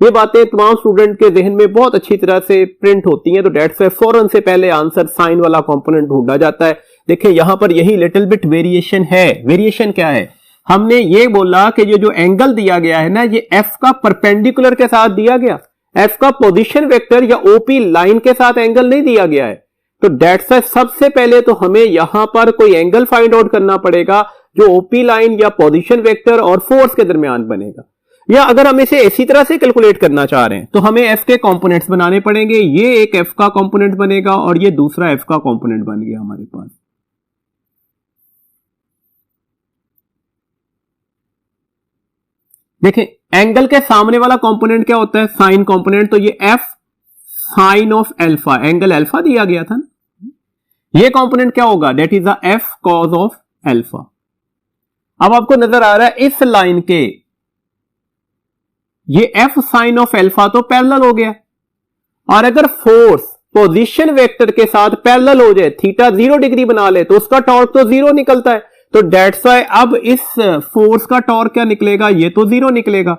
ये बातें तमाम स्टूडेंट के जहन में बहुत अच्छी तरह से प्रिंट होती हैं, तो दैट्स व्हाई फौरन से पहले आंसर साइन वाला कंपोनेंट ढूंढा जाता है। देखिए यहां पर यही लिटिल बिट वेरिएशन है। वेरिएशन क्या है, हमने ये बोला कि ये जो एंगल दिया गया है ना, ये F का परपेंडिकुलर के साथ दिया गया, F का पोजीशन वेक्टर या OP लाइन के साथ एंगल नहीं दिया गया है। तो दैट्स व्हाई सबसे पहले तो हमें यहां पर कोई एंगल फाइंड आउट करना पड़ेगा जो OP लाइन या पोजीशन वेक्टर और फोर्स के दरमियान बनेगा। या अगर हम इसे इसी तरह से कैलकुलेट करना चाह रहे हैं तो हमें F के कंपोनेंट्स बनाने पड़ेंगे। ये एक F का कंपोनेंट बनेगा और ये दूसरा F का कंपोनेंट बन गया हमारे पास। देखें एंगल के सामने वाला कंपोनेंट क्या होता है, साइन कंपोनेंट। तो ये F sine of alpha, angle alpha दिया गया था ना। ये कंपोनेंट क्या होगा, that is the F cos of alpha. अब आपको नजर आ रहा है इस लाइन के ये F साइन ऑफ अल्फा तो पैरेलल हो गया, और अगर फोर्स पोजीशन वेक्टर के साथ पैरेलल हो जाए, थीटा 0 डिग्री बना ले, तो उसका टॉर्क तो 0 निकलता है। तो दैट्स व्हाई अब इस फोर्स का टॉर्क क्या निकलेगा, ये तो 0 निकलेगा।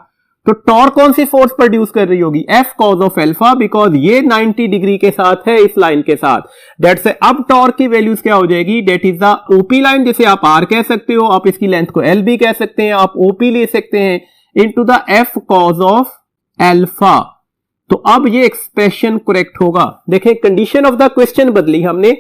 तो टॉर्क कौन सी फोर्स प्रोड्यूस कर रही होगी, F cos of alpha, because ये 90 डिग्री के साथ है इस लाइन के साथ। दैट्स व्हाई अब टॉर्क की वैल्यूज क्या हो जाएगी, that is the OP line, जिसे आप R कह सकते हो, आप इसकी लेंथ को L भी कह सकते हैं, आप OP ले सकते हैं, into the F cos of alpha. तो अब ये एक्सप्रेशन करेक्ट होगा। देखें कंडीशन ऑफ द क्वेश्चन बदली, हमने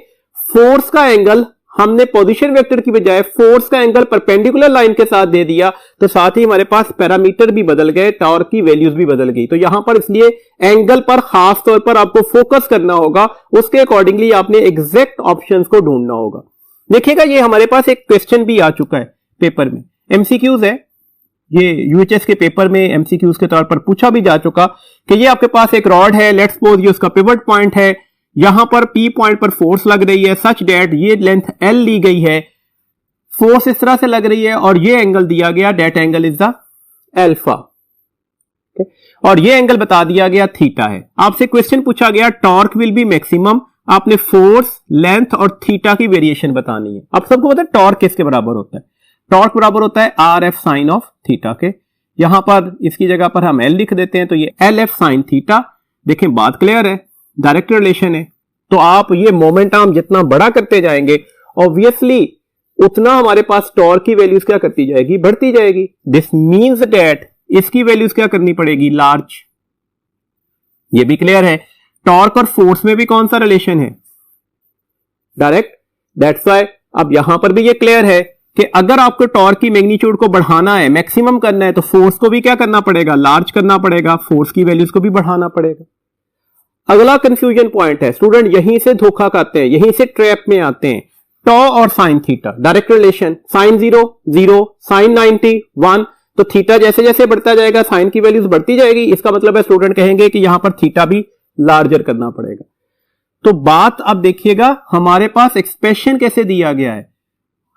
फोर्स का एंगल हमने पोजीशन वेक्टर की बजाय फोर्स का एंगल परपेंडिकुलर लाइन के साथ दे दिया, तो साथ ही हमारे पास पैरामीटर भी बदल गए, टॉर्क की वैल्यूज भी बदल गई। तो यहां पर इसलिए एंगल पर खास तौर पर आपको फोकस करना होगा, उसके अकॉर्डिंगली आपने एग्जैक्ट ऑप्शंस को ढूंढना होगा। देखिएगा ये हमारे पास एक क्वेश्चन भी आ चुका है पेपर में, MCQs है, ये UHS के पेपर में MCQs के तौर पर पूछा भी जा चुका कि ये आपके पास एक रॉड है, लेट्स सपोज ये उसका पिवट पॉइंट है, यहां पर P पॉइंट पर फोर्स लग रही है सच दैट ये लेंथ L ली गई है, फोर्स इस तरह से लग रही है और ये एंगल दिया गया, that angle is the alpha, और ये एंगल बता दिया गया थीटा है। आपसे क्वेश्चन पूछा गया टॉर्क विल बी मैक्सिमम, आपने फोर्स, लेंथ और थीटा की वेरिएशन बतानी है। अब सबको पता है टॉर्क किसके बराबर होता है, टॉर्क बराबर होता है RF साइन ऑफ थीटा के। यहां पर इसकी जगह पर हम L लिख देते हैं, तो ये LF साइन थीटा। देखें बात क्लियर है, डायरेक्ट रिलेशन है। तो आप ये मोमेंटम जितना बड़ा करते जाएंगे ऑब्वियसली उतना हमारे पास टॉर्क की वैल्यूज क्या करती जाएगी, बढ़ती जाएगी। दिस मींस दैट इसकी वैल्यूज क्या करनी पड़ेगी, लार्ज। ये भी क्लियर है। टॉर्क और फोर्स में भी कौन सा रिलेशन है, डायरेक्ट। दैट्स व्हाई अब यहां पर भी ये क्लियर है कि अगर आपको टॉर्क की मैग्नीट्यूड को बढ़ाना है, मैक्सिमम करना है, तो फोर्स को भी क्या करना पड़ेगा, लार्ज करना पड़ेगा, फोर्स की वैल्यूज को भी बढ़ाना पड़ेगा। अगला कंफ्यूजन पॉइंट है, स्टूडेंट यहीं से धोखा खाते हैं, यहीं से ट्रैप में आते हैं। टॉ और sine theta direct relation, sine 0 0, sine 90 1, तो थीटा जैसे जैसे बढ़ता जाएगा साइन की वैल्यूज बढ़ती जाएगी। इसका मतलब है स्टूडेंट कहेंगे कि यहां पर थीटा भी लार्जर करना पड़ेगा। तो बात अब देखिएगा हमारे पास एक्सप्रेशन कैसे दिया गया है।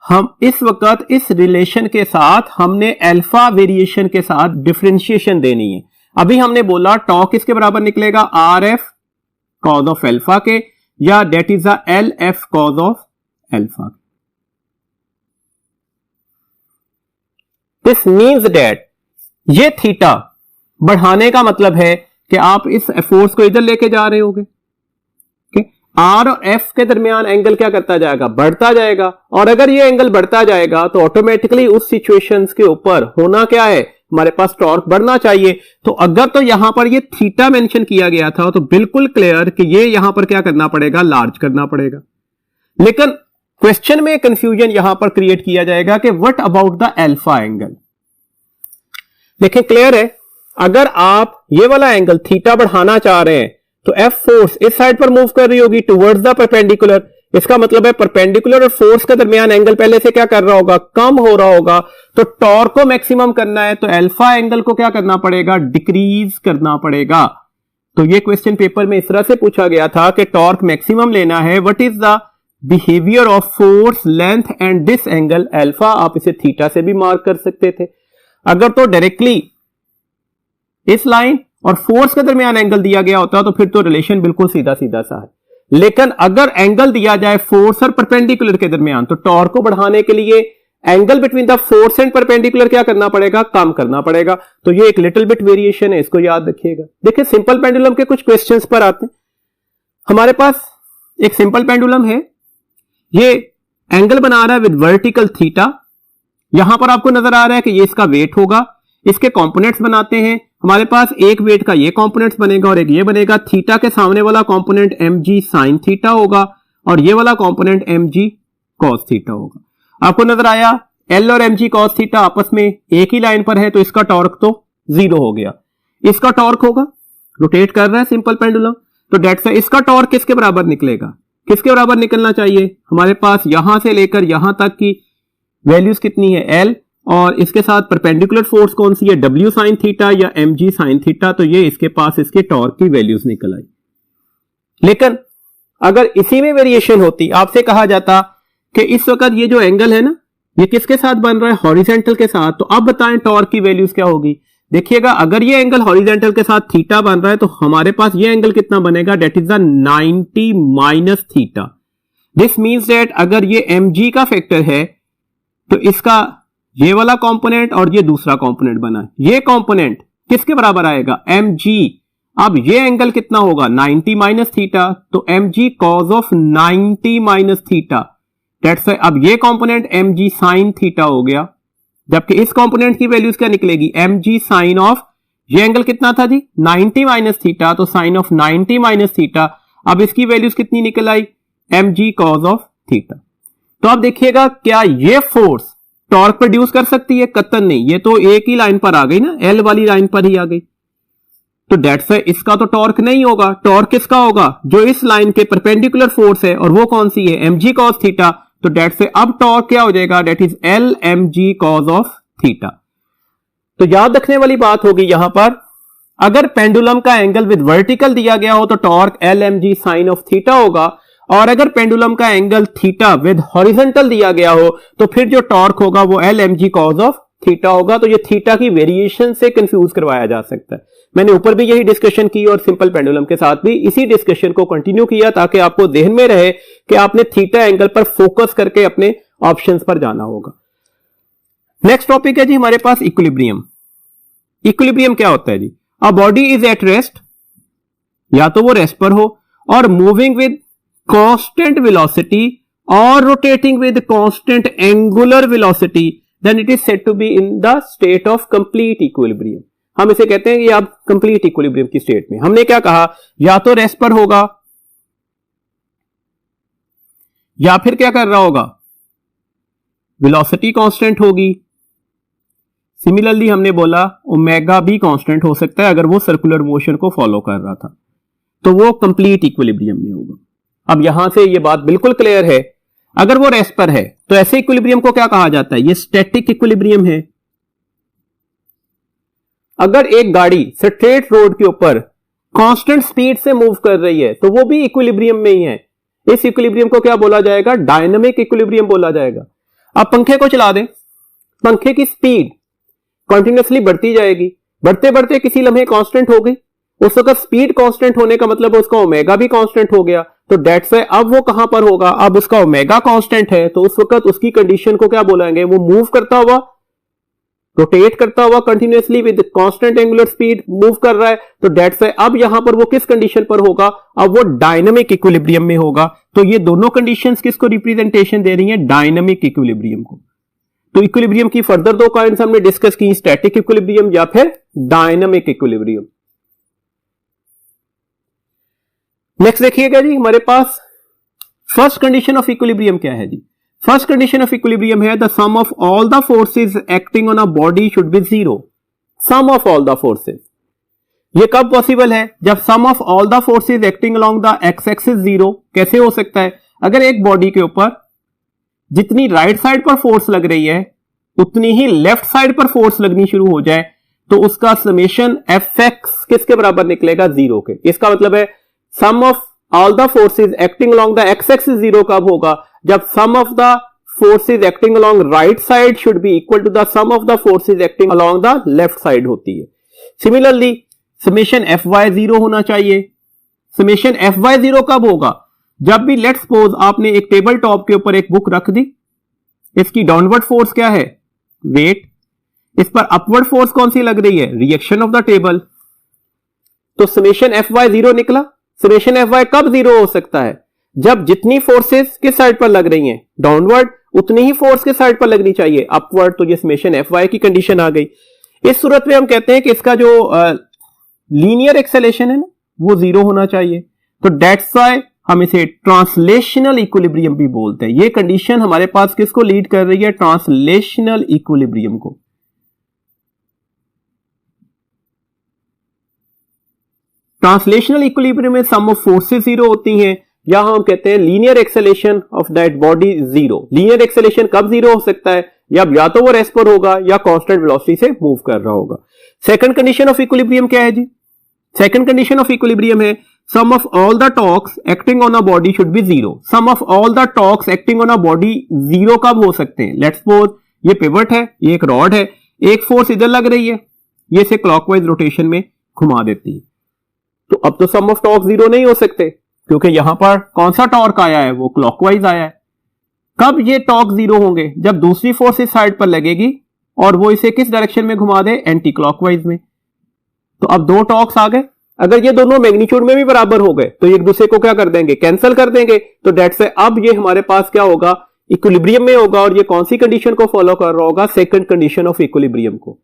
हम इस वक्त इस रिलेशन के साथ हमने अल्फा वेरिएशन के साथ डिफरेंशिएशन देनी है। अभी हमने बोला टॉ किसके बराबर निकलेगा, RF कॉज ऑफ अल्फा के, या that is the LF cause of alpha. This means that ये थीटा बढ़ाने का मतलब है कि आप इस फोर्स को इधर लेके जा रहे होगे। आर और एफ के दरमियान एंगल क्या करता जाएगा, बढ़ता जाएगा। और अगर ये एंगल बढ़ता जाएगा तो ऑटोमेटिकली उस सिचुएशंस के ऊपर होना क्या है, हमारे पास टॉर्क बढ़ना चाहिए। तो अगर तो यहां पर ये थीटा मेंशन किया गया था तो बिल्कुल क्लियर कि ये यहां पर क्या करना पड़ेगा, लार्ज करना पड़ेगा। लेकिन क्वेश्चन में कंफ्यूजन यहां पर क्रिएट किया जाएगा कि what about the alpha angle. देखिए क्लियर है, अगर आप ये वाला एंगल थीटा बढ़ाना चाह रहे हैं तो एफ फोर्स इस साइड पर मूव कर रही होगी टुवर्ड्स द परपेंडिकुलर। इसका मतलब है परपेंडिकुलर और फोर्स के दरमियान एंगल पहले से क्या कर रहा होगा, कम हो रहा होगा। तो टॉर्क को मैक्सिमम करना है तो अल्फा एंगल को क्या करना पड़ेगा, डिक्रीज करना पड़ेगा। तो ये क्वेश्चन पेपर में इस तरह से पूछा गया था कि टॉर्क मैक्सिमम लेना है, what is the behaviour of force length and this angle alpha. आप इसे थीटा से भी मार्क कर सकते थे। अगर तो डायरेक्टली इस लाइन और फोर्स के दरमियान एंगल दिया गया होता तो फिर तो रिलेशन बिल्कुल सीधा सीधा सा है। लेकिन अगर एंगल दिया जाए फोर्स और परपेंडिकुलर के दरमियान तो टॉर्क को बढ़ाने के लिए angle between the force and perpendicular क्या करना पड़ेगा, कम करना पड़ेगा। तो ये एक लिटिल बिट वेरिएशन है, इसको याद रखिएगा। देखिए सिंपल पेंडुलम के कुछ क्वेश्चंस पर आते हैं। हमारे पास एक सिंपल पेंडुलम है, ये एंगल बना रहा है विद वर्टिकल थीटा। यहां पर आपको नजर आ रहा है कि ये इसका वेट होगा। इसके कंपोनेंट्स बनाते हैं। हमारे पास एक वेट का ये कंपोनेंट्स बनेगा और एक ये बनेगा। थीटा के सामने वाला कंपोनेंट mg sin थीटा होगा और ये वाला कंपोनेंट mg cos थीटा होगा। आपको नजर आया L और mg cos थीटा आपस में एक ही लाइन पर है तो इसका टॉर्क तो 0 हो गया। इसका टॉर्क होगा, रोटेट कर रहा है सिंपल पेंडुलम, तो डेट से इसका टॉर्क किसके बराबर निकलेगा, किसके बराबर निकलना चाहिए। हमारे पास यहां से लेकर यहां तक की वैल्यूज कितनी है, L, और इसके साथ परपेंडिकुलर फोर्स कौन सी है, W sin थीटा या mg sin थीटा। तो ये इसके पास इसके टॉर्क की वैल्यूज निकल आई। लेकिन अगर इसी में वेरिएशन होती, आपसे कहा जाता कि इस वक्त ये जो एंगल है ना, ये किसके साथ बन रहा है, हॉरिजेंटल के साथ, तो अब बताएं टॉर्क की वैल्यूज क्या होगी। देखिएगा अगर ये एंगल हॉरिजेंटल के साथ थीटा बन रहा है तो हमारे पास ये एंगल कितना बनेगा, that is the 90 minus theta. This means that अगर ये mg का फैक्टर है तो इसका ये वाला कंपोनेंट और ये दूसरा कंपोनेंट बना है, ये कंपोनेंट किसके बराबर आएगा, mg। अब ये एंगल कितना होगा, 90 माइनस थीटा, तो mg cos of 90 minus theta, that's अब ये कंपोनेंट mg sin थीटा हो गया। जबकि इस कंपोनेंट की वैल्यूज क्या निकलेगी, mg sin ऑफ, ये एंगल कितना था जी 90 माइनस थीटा, तो sin ऑफ 90 माइनस थीटा। अब इसकी वैल्यूज कितनी निकल आई, mg cos ऑफ थीटा। तो अब देखिएगा क्या ये फोर्स टॉर्क प्रोड्यूस कर सकती है, कतई नहीं, ये तो एक ही लाइन पर आ गई ना, एल वाली लाइन पर ही आ गई। तो डेट्स है इसका तो टॉर्क नहीं होगा। टॉर्क किसका होगा, जो इस लाइन के परपेंडिकुलर फोर्स है, और वो कौन सी है, mg cos थीटा। तो डेट्स है अब टॉर्क क्या हो जाएगा, that is L mg cos of theta. तो याद रखने वाली बात होगी यहां पर, अगर पेंडुलम का एंगल विद वर्टिकल दिया गया हो तो torque L mg sin of theta होगा, और अगर पेंडुलम का एंगल थीटा विद हॉरिजॉन्टल दिया गया हो तो फिर जो टॉर्क होगा वो L mg cos of theta होगा। तो ये थीटा की वेरिएशन से कंफ्यूज करवाया जा सकता है। मैंने ऊपर भी यही डिस्कशन की और सिंपल पेंडुलम के साथ भी इसी डिस्कशन को कंटिन्यू किया ताकि आपको ध्यान में रहे कि आपने थीटा एंगल पर फोकस करके अपने ऑप्शंस पर जाना होगा। नेक्स्ट टॉपिक है जी हमारे पास इक्विलिब्रियम। इक्विलिब्रियम क्या होता है जी, a body is at rest, या तो वो रेस्ट पर हो और मूविंग विद कांस्टेंट वेलोसिटी और rotating with constant angular velocity, then it is said to be in the state of complete equilibrium. हम इसे कहते हैं कि आप कंप्लीट इक्विलिब्रियम की स्टेट में। हमने क्या कहा, या तो रेस्ट पर होगा या फिर क्या कर रहा होगा, वेलोसिटी कांस्टेंट होगी। सिमिलरली हमने बोला ओमेगा भी कांस्टेंट हो सकता है, अगर वो सर्कुलर मोशन को फॉलो कर रहा था तो वो कंप्लीट इक्विलिब्रियम में होगा। अब यहां से ये बात बिल्कुल क्लियर है, अगर वो रेस्ट पर है तो ऐसे इक्विलिब्रियम को क्या कहा जाता है, ये स्टैटिक इक्विलिब्रियम है। अगर एक गाड़ी स्ट्रेट रोड के ऊपर कांस्टेंट स्पीड से मूव कर रही है तो वो भी इक्विलिब्रियम में ही है। इस इक्विलिब्रियम को क्या बोला जाएगा, डायनामिक इक्विलिब्रियम बोला जाएगा। अब पंखे को चला दें, पंखे की स्पीड कंटिन्यूअसली बढ़ती जाएगी, बढ़ते बढ़ते किसी लम्हे कांस्टेंट हो गई, उस वक्त स्पीड कांस्टेंट होने का मतलब उसका ओमेगा भी कांस्टेंट हो गया। तो डेट्स है अब वो कहां पर होगा, अब उसका ओमेगा कांस्टेंट है तो उस वक्त उसकी कंडीशन को क्या बोलेंगे, वो मूव करता हुआ रोटेट करता हुआ continuously with constant angular speed move कर रहा है, तो दैट्स व्हाई अब यहां पर वो किस कंडीशन पर होगा, अब वो डायनामिक इक्विलिब्रियम में होगा। तो ये दोनों कंडीशंस किसको रिप्रेजेंटेशन दे रही है, डायनामिक इक्विलिब्रियम को। तो इक्विलिब्रियम की फर्दर दो काइंड्स हमने डिस्कस की, स्टैटिक इक्विलिब्रियम या फिर डायनामिक इक्विलिब्रियम। नेक्स्ट देखिएगा जी, हमारे पास फर्स्ट कंडीशन ऑफ इक्विलिब्रियम क्या है जी। फर्स्ट कंडीशन ऑफ इक्विलिब्रियम है the sum of all the forces acting on a body should be zero. Sum of all the forces, ये कब पॉसिबल है, जब sum of all the forces acting along the x axis zero. कैसे हो सकता है, अगर एक बॉडी के ऊपर जितनी राइट साइड पर फोर्स लग रही है उतनी ही लेफ्ट साइड पर फोर्स लगनी शुरू हो जाए, तो उसका समेशन एफ एक्स किसके बराबर निकलेगा, जीरो के। इसका मतलब है sum of all the forces acting along the x axis zero कब होगा, जब sum of the forces acting along right side should be equal to the sum of the forces acting along the left side होती है। Similarly summation F Y zero होना चाहिए। समेशन एफ वाई जीरो कब होगा, जब भी लेट्स सपोज आपने एक टेबल टॉप के ऊपर एक बुक रख दी, इसकी डाउनवर्ड फोर्स क्या है, वेट, इस पर अपवर्ड फोर्स कौन सी लग रही है, रिएक्शन ऑफ द टेबल। तो समेशन एफ वाई जीरो निकला। समेशन एफ वाई कब जीरो हो सकता है, जब जितनी फोर्सेस किस साइड पर लग रही हैं, डाउनवर्ड, उतनी ही फोर्स किस साइड पर लगनी चाहिए, अपवर्ड। तो ये समेशन एफ वाई की कंडीशन आ गई। इस सूरत में हम कहते हैं कि इसका जो लीनियर एक्सेलेरेशन है ना, वो जीरो होना चाहिए। तो दैट्स व्हाई हम इसे ट्रांसलेशनल इक्विलिब्रियम भी बोलते हैं। ये कंडीशन हमारे पास किसको लीड कर रही है, ट्रांसलेशनल इक्विलिब्रियम को। ट्रांसलेशनल इक्विलिब्रियम में सम ऑफ फोर्सेस जीरो होती हैं, यहां हम कहते हैं linear acceleration of that body zero. Linear acceleration कब जीरो हो सकता है, या तो वो रेस्ट पर होगा या कांस्टेंट वेलोसिटी से मूव कर रहा होगा। सेकंड कंडीशन ऑफ इक्विलिब्रियम क्या है जी, सेकंड कंडीशन ऑफ इक्विलिब्रियम है sum of all the torques acting on a body should be zero. Sum of all the torques acting on a body zero कब हो सकते हैं, लेट्स सपोज ये पिवट है, ये एक रॉड है, एक फोर्स इधर लग रही है, ये इसे क्लॉकवाइज रोटेशन में घुमा देती है। तो अब तो सम ऑफ टॉर्क जीरो नहीं हो सकते, क्योंकि यहां पर कौन सा टॉर्क आया है, वो क्लॉकवाइज आया है। कब ये टॉर्क जीरो होंगे, जब दूसरी फोर्स इस साइड पर लगेगी और वो इसे किस डायरेक्शन में घुमा दे, एंटी क्लॉकवाइज में। तो अब दो टॉर्क्स आ गए, अगर ये दोनों मैग्नीट्यूड में भी बराबर हो गए तो एक दूसरे को क्या कर देंगे, कैंसिल कर देंगे। तो दैट्स व्हाई अब ये हमारे पास क्या होगा, इक्विलिब्रियम में होगा। और ये कौन सी कंडीशन को फॉलो कर रहा होगा, सेकंड कंडीशन ऑफ इक्विलिब्रियम को।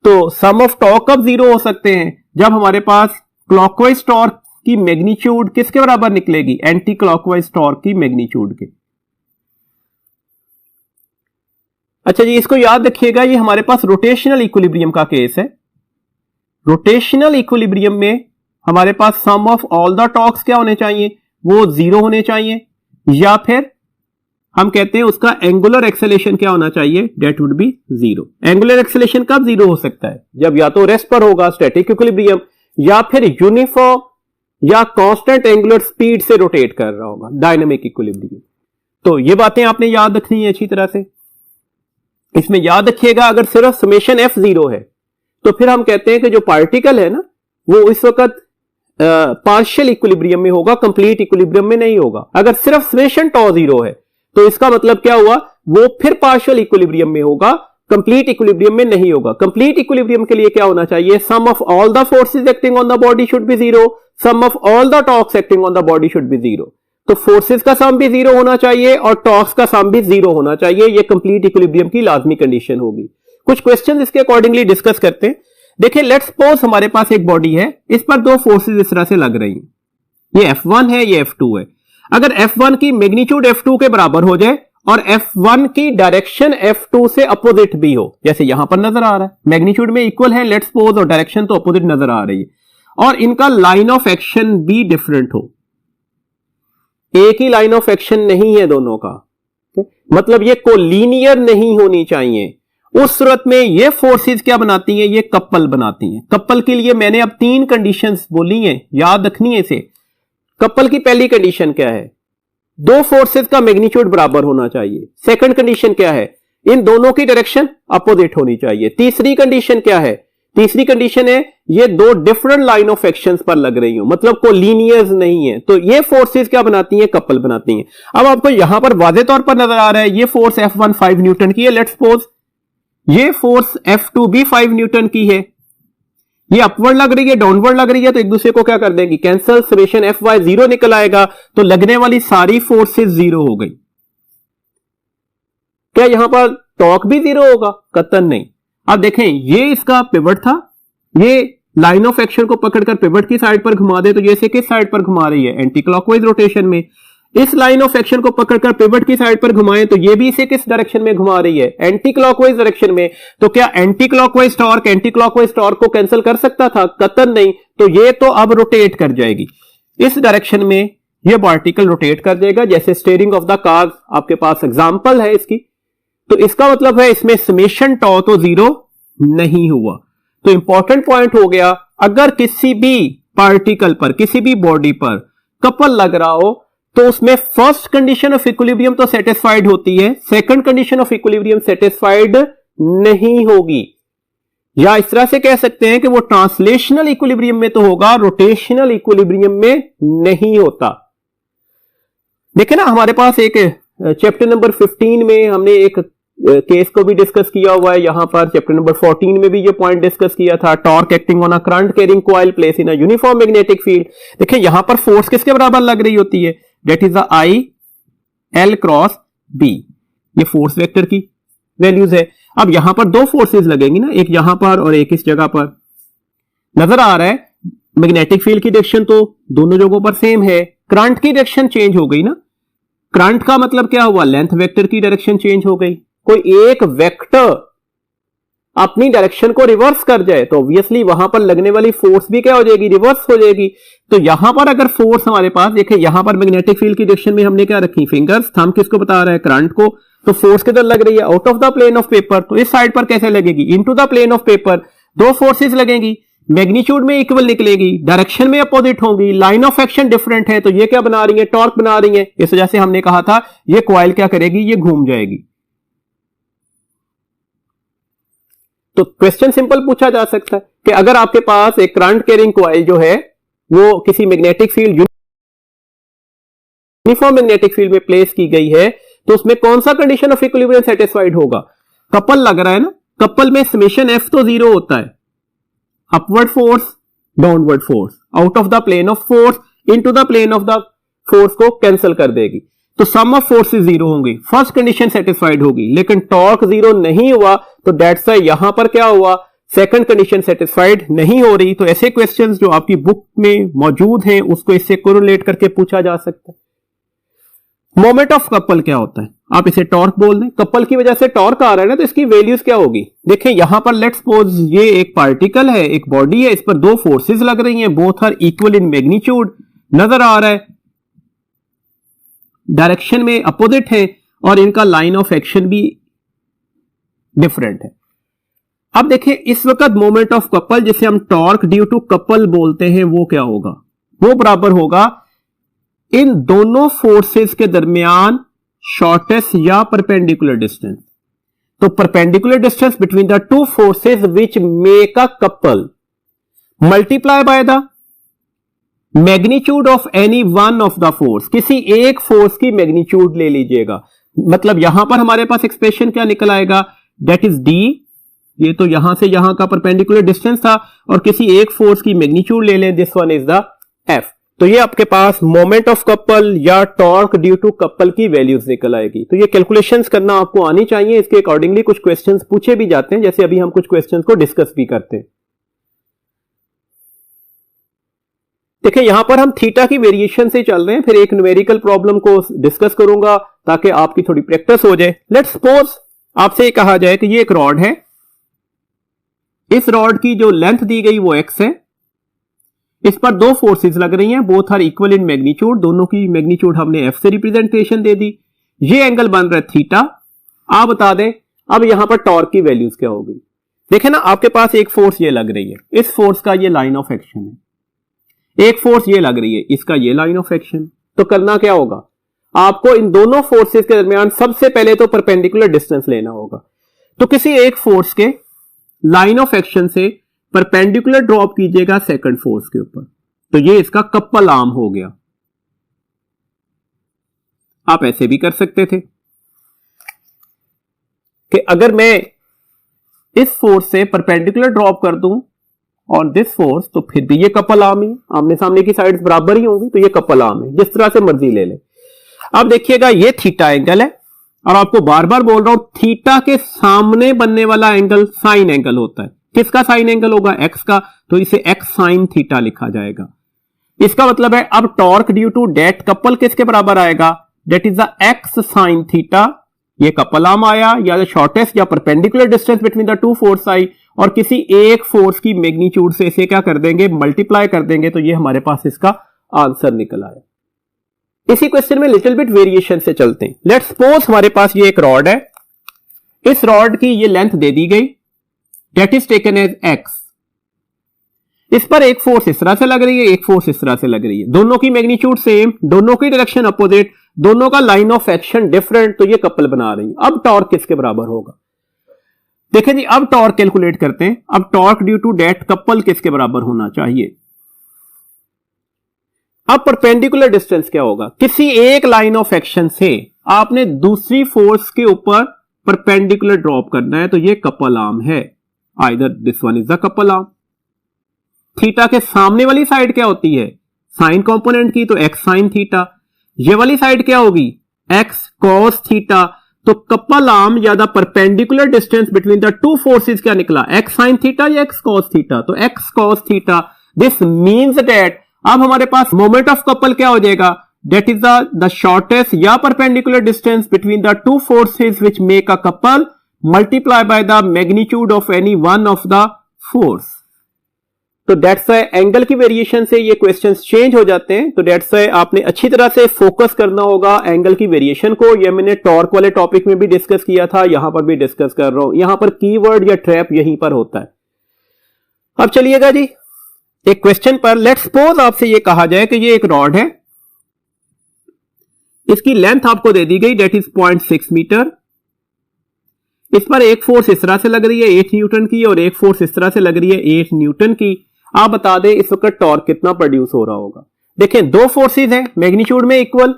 तो सम ऑफ टॉर्क कब जीरो हो सकते हैं, जब हमारे पास क्लॉकवाइज टॉर्क की मैग्नीट्यूड किसके बराबर निकलेगी, एंटी क्लॉकवाइज टॉर्क की मैग्नीट्यूड के। अच्छा जी, इसको याद रखिएगा, ये हमारे पास रोटेशनल इक्विलिब्रियम का केस है। रोटेशनल इक्विलिब्रियम में हमारे पास सम ऑफ ऑल द टॉर्क्स क्या होने चाहिए, वो जीरो होने चाहिए, या फिर हम कहते हैं उसका एंगुलर एक्सेलेरेशन क्या होना चाहिए, that would be zero. Angular acceleration कब जीरो हो सकता है, जब या तो रेस्ट पर होगा स्टैटिक इक्विलिब्रियम, या फिर यूनिफॉर्म या कांस्टेंट एंगुलर स्पीड से रोटेट कर रहा होगा, डायनामिक इक्विलिब्रियम। तो ये बातें आपने याद रखनी है अच्छी तरह से। इसमें याद रखिएगा, अगर सिर्फ समेशन एफ जीरो है तो फिर हम कहते हैं कि जो पार्टिकल है ना, वो इस वक्त पार्शियल इक्विलिब्रियम में होगा, कंप्लीट इक्विलिब्रियम में नहीं होगा। अगर सिर्फ समेशन टॉ जीरो है तो इसका मतलब क्या हुआ, वो फिर पार्शियल इक्विलिब्रियम में होगा, कंप्लीट इक्विलिब्रियम में नहीं होगा। कंप्लीट इक्विलिब्रियम के लिए क्या होना चाहिए, sum of all the forces acting on the body should be zero, sum of all the torques acting on the body should be zero. तो फोर्सेस का सम भी जीरो होना चाहिए और टॉर्क्स का सम भी जीरो होना चाहिए। ये कंप्लीट इक्विलिब्रियम की लाजमी कंडीशन होगी। कुछ क्वेश्चन इसके अकॉर्डिंगली डिस्कस करते हैं। देखिए, लेट्स सपोज हमारे पास एक बॉडी है, इस पर दो फोर्सेस इस तरह से लग रही हैं, ये F1 है, ये F2 है। अगर F1 की मैग्नीट्यूड F2 के बराबर हो जाए और F1 की डायरेक्शन F2 से अपोजिट भी हो, जैसे यहां पर नजर आ रहा है, मैग्नीट्यूड में इक्वल है लेट्स सपोज, और डायरेक्शन तो अपोजिट नजर आ रही है, और इनका लाइन ऑफ एक्शन भी डिफरेंट हो, एक ही लाइन ऑफ एक्शन नहीं है दोनों का, मतलब ये कोलिनियर नहीं होनी चाहिए। उस सूरत में ये फोर्सेस क्या बनाती हैं, ये कपल बनाती हैं। कपल के लिए मैंने अब 3 कंडीशंस बोली हैं, याद रखनी है इसे। कपल की पहली कंडीशन क्या है, दो फोर्सेस का मैग्नीट्यूड बराबर होना चाहिए। सेकंड कंडीशन क्या है, इन दोनों की डायरेक्शन अपोजिट होनी चाहिए। तीसरी कंडीशन क्या है, तीसरी कंडीशन है ये दो डिफरेंट लाइन ऑफ एक्शंस पर लग रही हो, मतलब कोलिनियर्स नहीं है। तो ये फोर्सेस क्या बनाती हैं, कपल बनाती हैं। अब आपको यहां पर वाज़ेह तौर पर नजर आ रहा है, ये फोर्स F1 5 न्यूटन की है लेट्स सपोज, ये फोर्स F2 भी 5 न्यूटन की है, ये अपवर्ड लग रही है, डाउनवर्ड लग रही है, तो एक दूसरे को क्या कर देंगी, कैंसल, समेशन Fy 0 निकल आएगा, तो लगने वाली सारी फोर्सेस 0 हो गई। क्या यहां पर टॉर्क भी 0 होगा? कतन नहीं। अब देखें, ये इसका पिवट था, ये लाइन ऑफ एक्शन को पकड़कर पिवट की साइड पर घुमा दे तो ये इसे किस साइड पर घुमा रही है, एंटी क्लॉकवाइज रोटेशन में। इस लाइन ऑफ एक्शन को पकड़कर पिवट की साइड पर घुमाएं तो ये भी इसे किस डायरेक्शन में घुमा रही है, एंटी क्लॉकवाइज डायरेक्शन में। तो क्या एंटी क्लॉकवाइज टॉर्क को कैंसिल कर सकता था? कतन नहीं। तो ये तो अब रोटेट कर जाएगी इस डायरेक्शन में, ये पार्टिकल रोटेट कर देगा, जैसे स्टीयरिंग ऑफ द कार आपके पास एग्जांपल है इसकी। तो इसका मतलब है इसमें समेशन टॉ तो 0 नहीं हुआ। तो इंपॉर्टेंट पॉइंट हो गया, अगर किसी भी पार्टिकल पर, किसी भी बॉडी पर कपल लग रहा हो तो उसमें फर्स्ट कंडीशन ऑफ इक्विलिब्रियम तो सेटिस्फाइड होती है, second condition of equilibrium satisfied नहीं होगी। या इस तरह से कह सकते हैं कि वो ट्रांसलेशनल इक्विलिब्रियम में तो होगा, रोटेशनल इक्विलिब्रियम में नहीं होता। देखिए ना, हमारे पास एक चैप्टर नंबर 15 में हमने एक केस को भी डिस्कस किया हुआ है, यहां पर चैप्टर नंबर 14 में भी ये पॉइंट डिस्कस किया था, torque acting on a current carrying coil place in a uniform magnetic field. देखिए यहां पर फोर्स किसके बराबर लग रही होती है, that is the I L cross B, ये फोर्स वेक्टर की वैल्यूज है। अब यहां पर दो फोर्सेस लगेंगी ना, एक यहां पर और एक इस जगह पर। नजर आ रहा है मैग्नेटिक फील्ड की डायरेक्शन तो दोनों जगहों पर सेम है, करंट की डायरेक्शन चेंज हो गई ना। करंट का मतलब क्या हुआ, लेंथ वेक्टर की डायरेक्शन चेंज हो गई। कोई एक वेक्टर अपनी डायरेक्शन को रिवर्स कर जाए तो ऑब्वियसली वहां पर लगने वाली फोर्स भी क्या हो जाएगी, रिवर्स हो जाएगी। तो यहां पर अगर फोर्स हमारे पास, देखिए यहां पर मैग्नेटिक फील्ड की डायरेक्शन में हमने क्या रखी, फिंगर्स, थंब किसको बता रहा है, करंट को। तो फोर्स किधर लग रही है, out of the plane of paper, तो इस साइड पर कैसे लगेगी, into the plane of paper. दो फोर्सेस लगेंगी, मैग्नीट्यूड में इक्वल निकलेगी, डायरेक्शन में अपोजिट होंगी, लाइन ऑफ एक्शन डिफरेंट है, तो ये क्या बना रही है, टॉर्क बना रही है। इस वजह से हमने कहा था ये कॉइल क्या करेगी, ये घूम जाएगी। तो क्वेश्चन सिंपल पूछा जा सकता है कि अगर आपके पास एक करंट कैरिंग कॉइल जो है वो किसी magnetic field, uniform magnetic field में प्लेस की गई है, तो उसमें कौन सा कंडीशन ऑफ इक्विलिब्रियम सेटिस्फाइड होगा, कपल लग रहा है ना। कपल में समेशन एफ तो 0 होता है, upward force, downward force, out of the plane of force into the plane of the force को कैंसिल कर देगी, तो सम ऑफ फोर्सेस 0 होंगी, फर्स्ट कंडीशन सेटिस्फाइड होगी। लेकिन टॉर्क 0 नहीं हुआ, तो दैट्स व्हाई यहां पर क्या हुआ, सेकंड कंडीशन सेटिस्फाइड नहीं हो रही। तो ऐसे क्वेश्चंस जो आपकी बुक में मौजूद हैं उसको इससे कोरिलेट करके पूछा जा सकता है। मोमेंट ऑफ कपल क्या होता है, आप इसे टॉर्क बोल दें, कपल की वजह से टॉर्क आ रहा है ना, तो इसकी वैल्यूज क्या होगी। देखिए यहां पर लेट्स सपोज ये एक पार्टिकल है, एक बॉडी है, इस पर दो फोर्सेस लग रही हैं, both are equal in magnitude, नजर आ रहा है डायरेक्शन में अपोजिट है, और इनका लाइन ऑफ एक्शन भी डिफरेंट है। अब देखिए इस वक्त मोमेंट ऑफ कपल, जिसे हम टॉर्क ड्यू टू कपल बोलते हैं, वो क्या होगा, वो बराबर होगा इन दोनों फोर्सेस के दरमियान शॉर्टेस्ट या परपेंडिकुलर डिस्टेंस। तो perpendicular distance between the two forces which make a couple multiply by the magnitude of any one of the force. किसी एक फोर्स की मैग्नीट्यूड ले लीजिएगा, मतलब यहां पर हमारे पास एक्सप्रेशन क्या निकल आएगा, दैट इज डी, ये तो यहां से यहां का परपेंडिकुलर डिस्टेंस था, और किसी एक फोर्स की मैग्नीट्यूड ले लें, this one is the F. तो ये आपके पास मोमेंट ऑफ कपल या टॉर्क ड्यू टू कपल की वैल्यूज निकल आएगी। तो ये कैलकुलेशंस करना आपको आनी चाहिए, इसके अकॉर्डिंगली कुछ क्वेश्चंस पूछे भी जाते हैं, जैसे अभी हम कुछ क्वेश्चंस को डिस्कस भी करते हैं। देखिए यहां पर हम थीटा की वेरिएशन से चल रहे हैं, फिर एक न्यूमेरिकल प्रॉब्लम को डिस्कस करूंगा ताकि आपकी थोड़ी प्रैक्टिस हो जाए। लेट्स सपोज आपसे कहा जाए कि ये एक रॉड है, इस रॉड की जो लेंथ दी गई वो x है, इस पर दो फोर्सेस लग रही हैं, both are equal in magnitude, दोनों की मैग्नीट्यूड हमने f से रिप्रेजेंटेशन दे दी, ये एंगल बन रहा है थीटा। आप बता दें अब यहां पर टॉर्क की वैल्यूज क्या होगी। देखें ना, आपके पास एक फोर्स ये लग रही है, इस फोर्स का ये लाइन ऑफ एक्शन है, एक फोर्स ये लग रही है, इसका ये लाइन ऑफ एक्शन। तो करना क्या होगा, आपको इन दोनों फोर्सेस के दरमियान सबसे पहले तो परपेंडिकुलर डिस्टेंस लेना होगा। तो किसी एक फोर्स के लाइन ऑफ एक्शन से परपेंडिकुलर ड्रॉप कीजिएगा सेकंड फोर्स के ऊपर, तो ये इसका कपल आर्म हो गया। आप ऐसे भी कर सकते थे कि अगर मैं इस फोर्स से परपेंडिकुलर ड्रॉप कर दूं और दिस फोर्स, तो फिर भी ये कपल आर्म है, आमने सामने की साइड्स बराबर ही होंगी, तो ये कपल आर्म है, जिस तरह से मर्जी ले ले। अब देखिएगा ये थीटा एंगल है और आपको बार बार बोल रहा हूं थीटा के सामने बनने वाला एंगल साइन एंगल होता है। किसका साइन एंगल होगा? एक्स का, तो इसे एक्स साइन थीटा लिखा जाएगा। इसका मतलब है अब torque due to that couple किसके बराबर आएगा? That is the x sine theta. ये कपल आर्म आया या द शॉर्टेस्ट या perpendicular distance between the two force आई, और किसी एक फोर्स की मैग्नीट्यूड से इसे क्या कर देंगे? मल्टीप्लाई कर देंगे, तो ये हमारे पास इसका आंसर निकल आया। इसी क्वेश्चन में लिटिल बिट वेरिएशन से चलते हैं। लेट्स सपोज हमारे पास ये एक रॉड है, इस रॉड की ये लेंथ दे दी गई, that is taken as X. इस पर एक फोर्स इस तरह से लग रही है, एक फोर्स इस तरह से लग रही है, दोनों की मैग्नीट्यूड सेम, दोनों की डायरेक्शन अपोजिट, दोनों का लाइन ऑफ एक्शन डिफरेंट, तो ये कपल बना रही है। अब टॉर्क किसके बराबर होगा? देखें जी, अब टॉर्क कैलकुलेट करते हैं। अब torque due to that couple किसके बराबर होना चाहिए? अब परपेंडिकुलर डिस्टेंस क्या होगा? किसी एक लाइन ऑफ एक्शन से आपने दूसरी फोर्स के ऊपर परपेंडिकुलर ड्रॉप करना है, तो ये कपल आर्म है। Either this one is the couple arm. Theta के सामने वाली साइड क्या होती है? साइन कंपोनेंट की, तो एक्स साइन थीटा। ये वाली साइड क्या होगी? X cos theta. तो कपल आर्म या the perpendicular distance between the two forces क्या निकला? एक्स साइन थीटा या एक्स कॉस थीटा? तो x cos theta. This means that अब हमारे पास मोमेंट ऑफ कपल क्या हो जाएगा? दैट इज द शॉर्टेस्ट या perpendicular distance between the two forces which make a couple multiply by the magnitude of any one of the force. तो दैट्स व्हाई एंगल की वेरिएशन से ये क्वेश्चंस चेंज हो जाते हैं। तो दैट्स व्हाई आपने अच्छी तरह से फोकस करना होगा एंगल की वेरिएशन को। ये मैंने टॉर्क वाले टॉपिक में भी डिस्कस किया था, यहां पर भी डिस्कस कर रहा हूं। यहां पर कीवर्ड या ट्रैप यहीं पर होता है। अब चलिएगा जी एक क्वेश्चन पर। लेट्स सपोज आपसे ये कहा जाए कि ये एक रॉड है, इसकी लेंथ आपको दे दी गई, डेट इज 0.6 मीटर। इस पर एक फोर्स इस तरह से लग रही है 8 न्यूटन की, और एक फोर्स इस तरह से लग रही है 8 न्यूटन की। आप बता दें इस वक्त टॉर्क कितना प्रोड्यूस हो रहा होगा। देखें दो फोर्सेस हैं, मैग्नीट्यूड में इक्वल,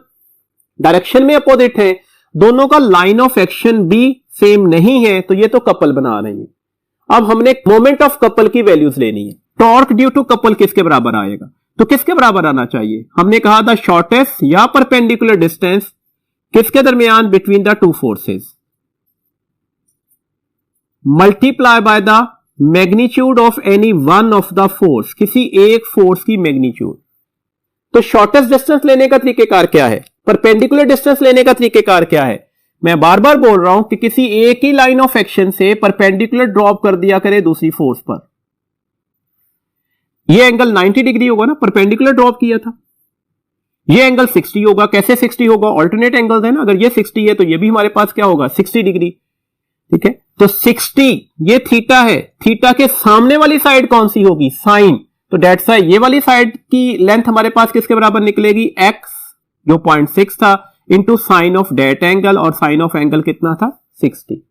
डायरेक्शन में अपोजिट है, दोनों का लाइन ऑफ एक्शन भी सेम नहीं है, तो ये तो कपल बना रहे हैं। अब हमने मोमेंट ऑफ कपल की वैल्यूज लेनी है। टॉर्क ड्यू टू कपल किसके बराबर आएगा? तो किसके बराबर आना चाहिए? हमने कहा था शॉर्टेस्ट या परपेंडिकुलर डिस्टेंस किसके दरमियान? Between the two forces multiply by the magnitude of any one of the force, किसी एक फोर्स की मैग्नीट्यूड। तो शॉर्टेस्ट डिस्टेंस लेने का तरीकेकार क्या है? परपेंडिकुलर डिस्टेंस लेने का तरीकेकार क्या है? मैं बार बार बोल रहा हूं कि किसी एक ही लाइन ऑफ एक्शन से परपेंडिकुलर ड्रॉप कर दिया करे दूसरी फोर्स पर। ये एंगल 90 डिग्री होगा ना, परपेंडिकुलर ड्रॉप किया था। ये एंगल 60 होगा। कैसे 60 होगा? ऑल्टरनेट एंगल्स है ना, अगर ये 60 है तो ये भी हमारे पास क्या होगा? 60 डिग्री। ठीक है, तो 60 ये थीटा है, थीटा के सामने वाली साइड कौन सी होगी? साइन। तो डेट्स व्हाई ये वाली साइड की लेंथ हमारे पास किसके बराबर निकलेगी? एक्स जो 0.6 था into sine of that angle, और साइन ऑफ एंगल कितना था? 60।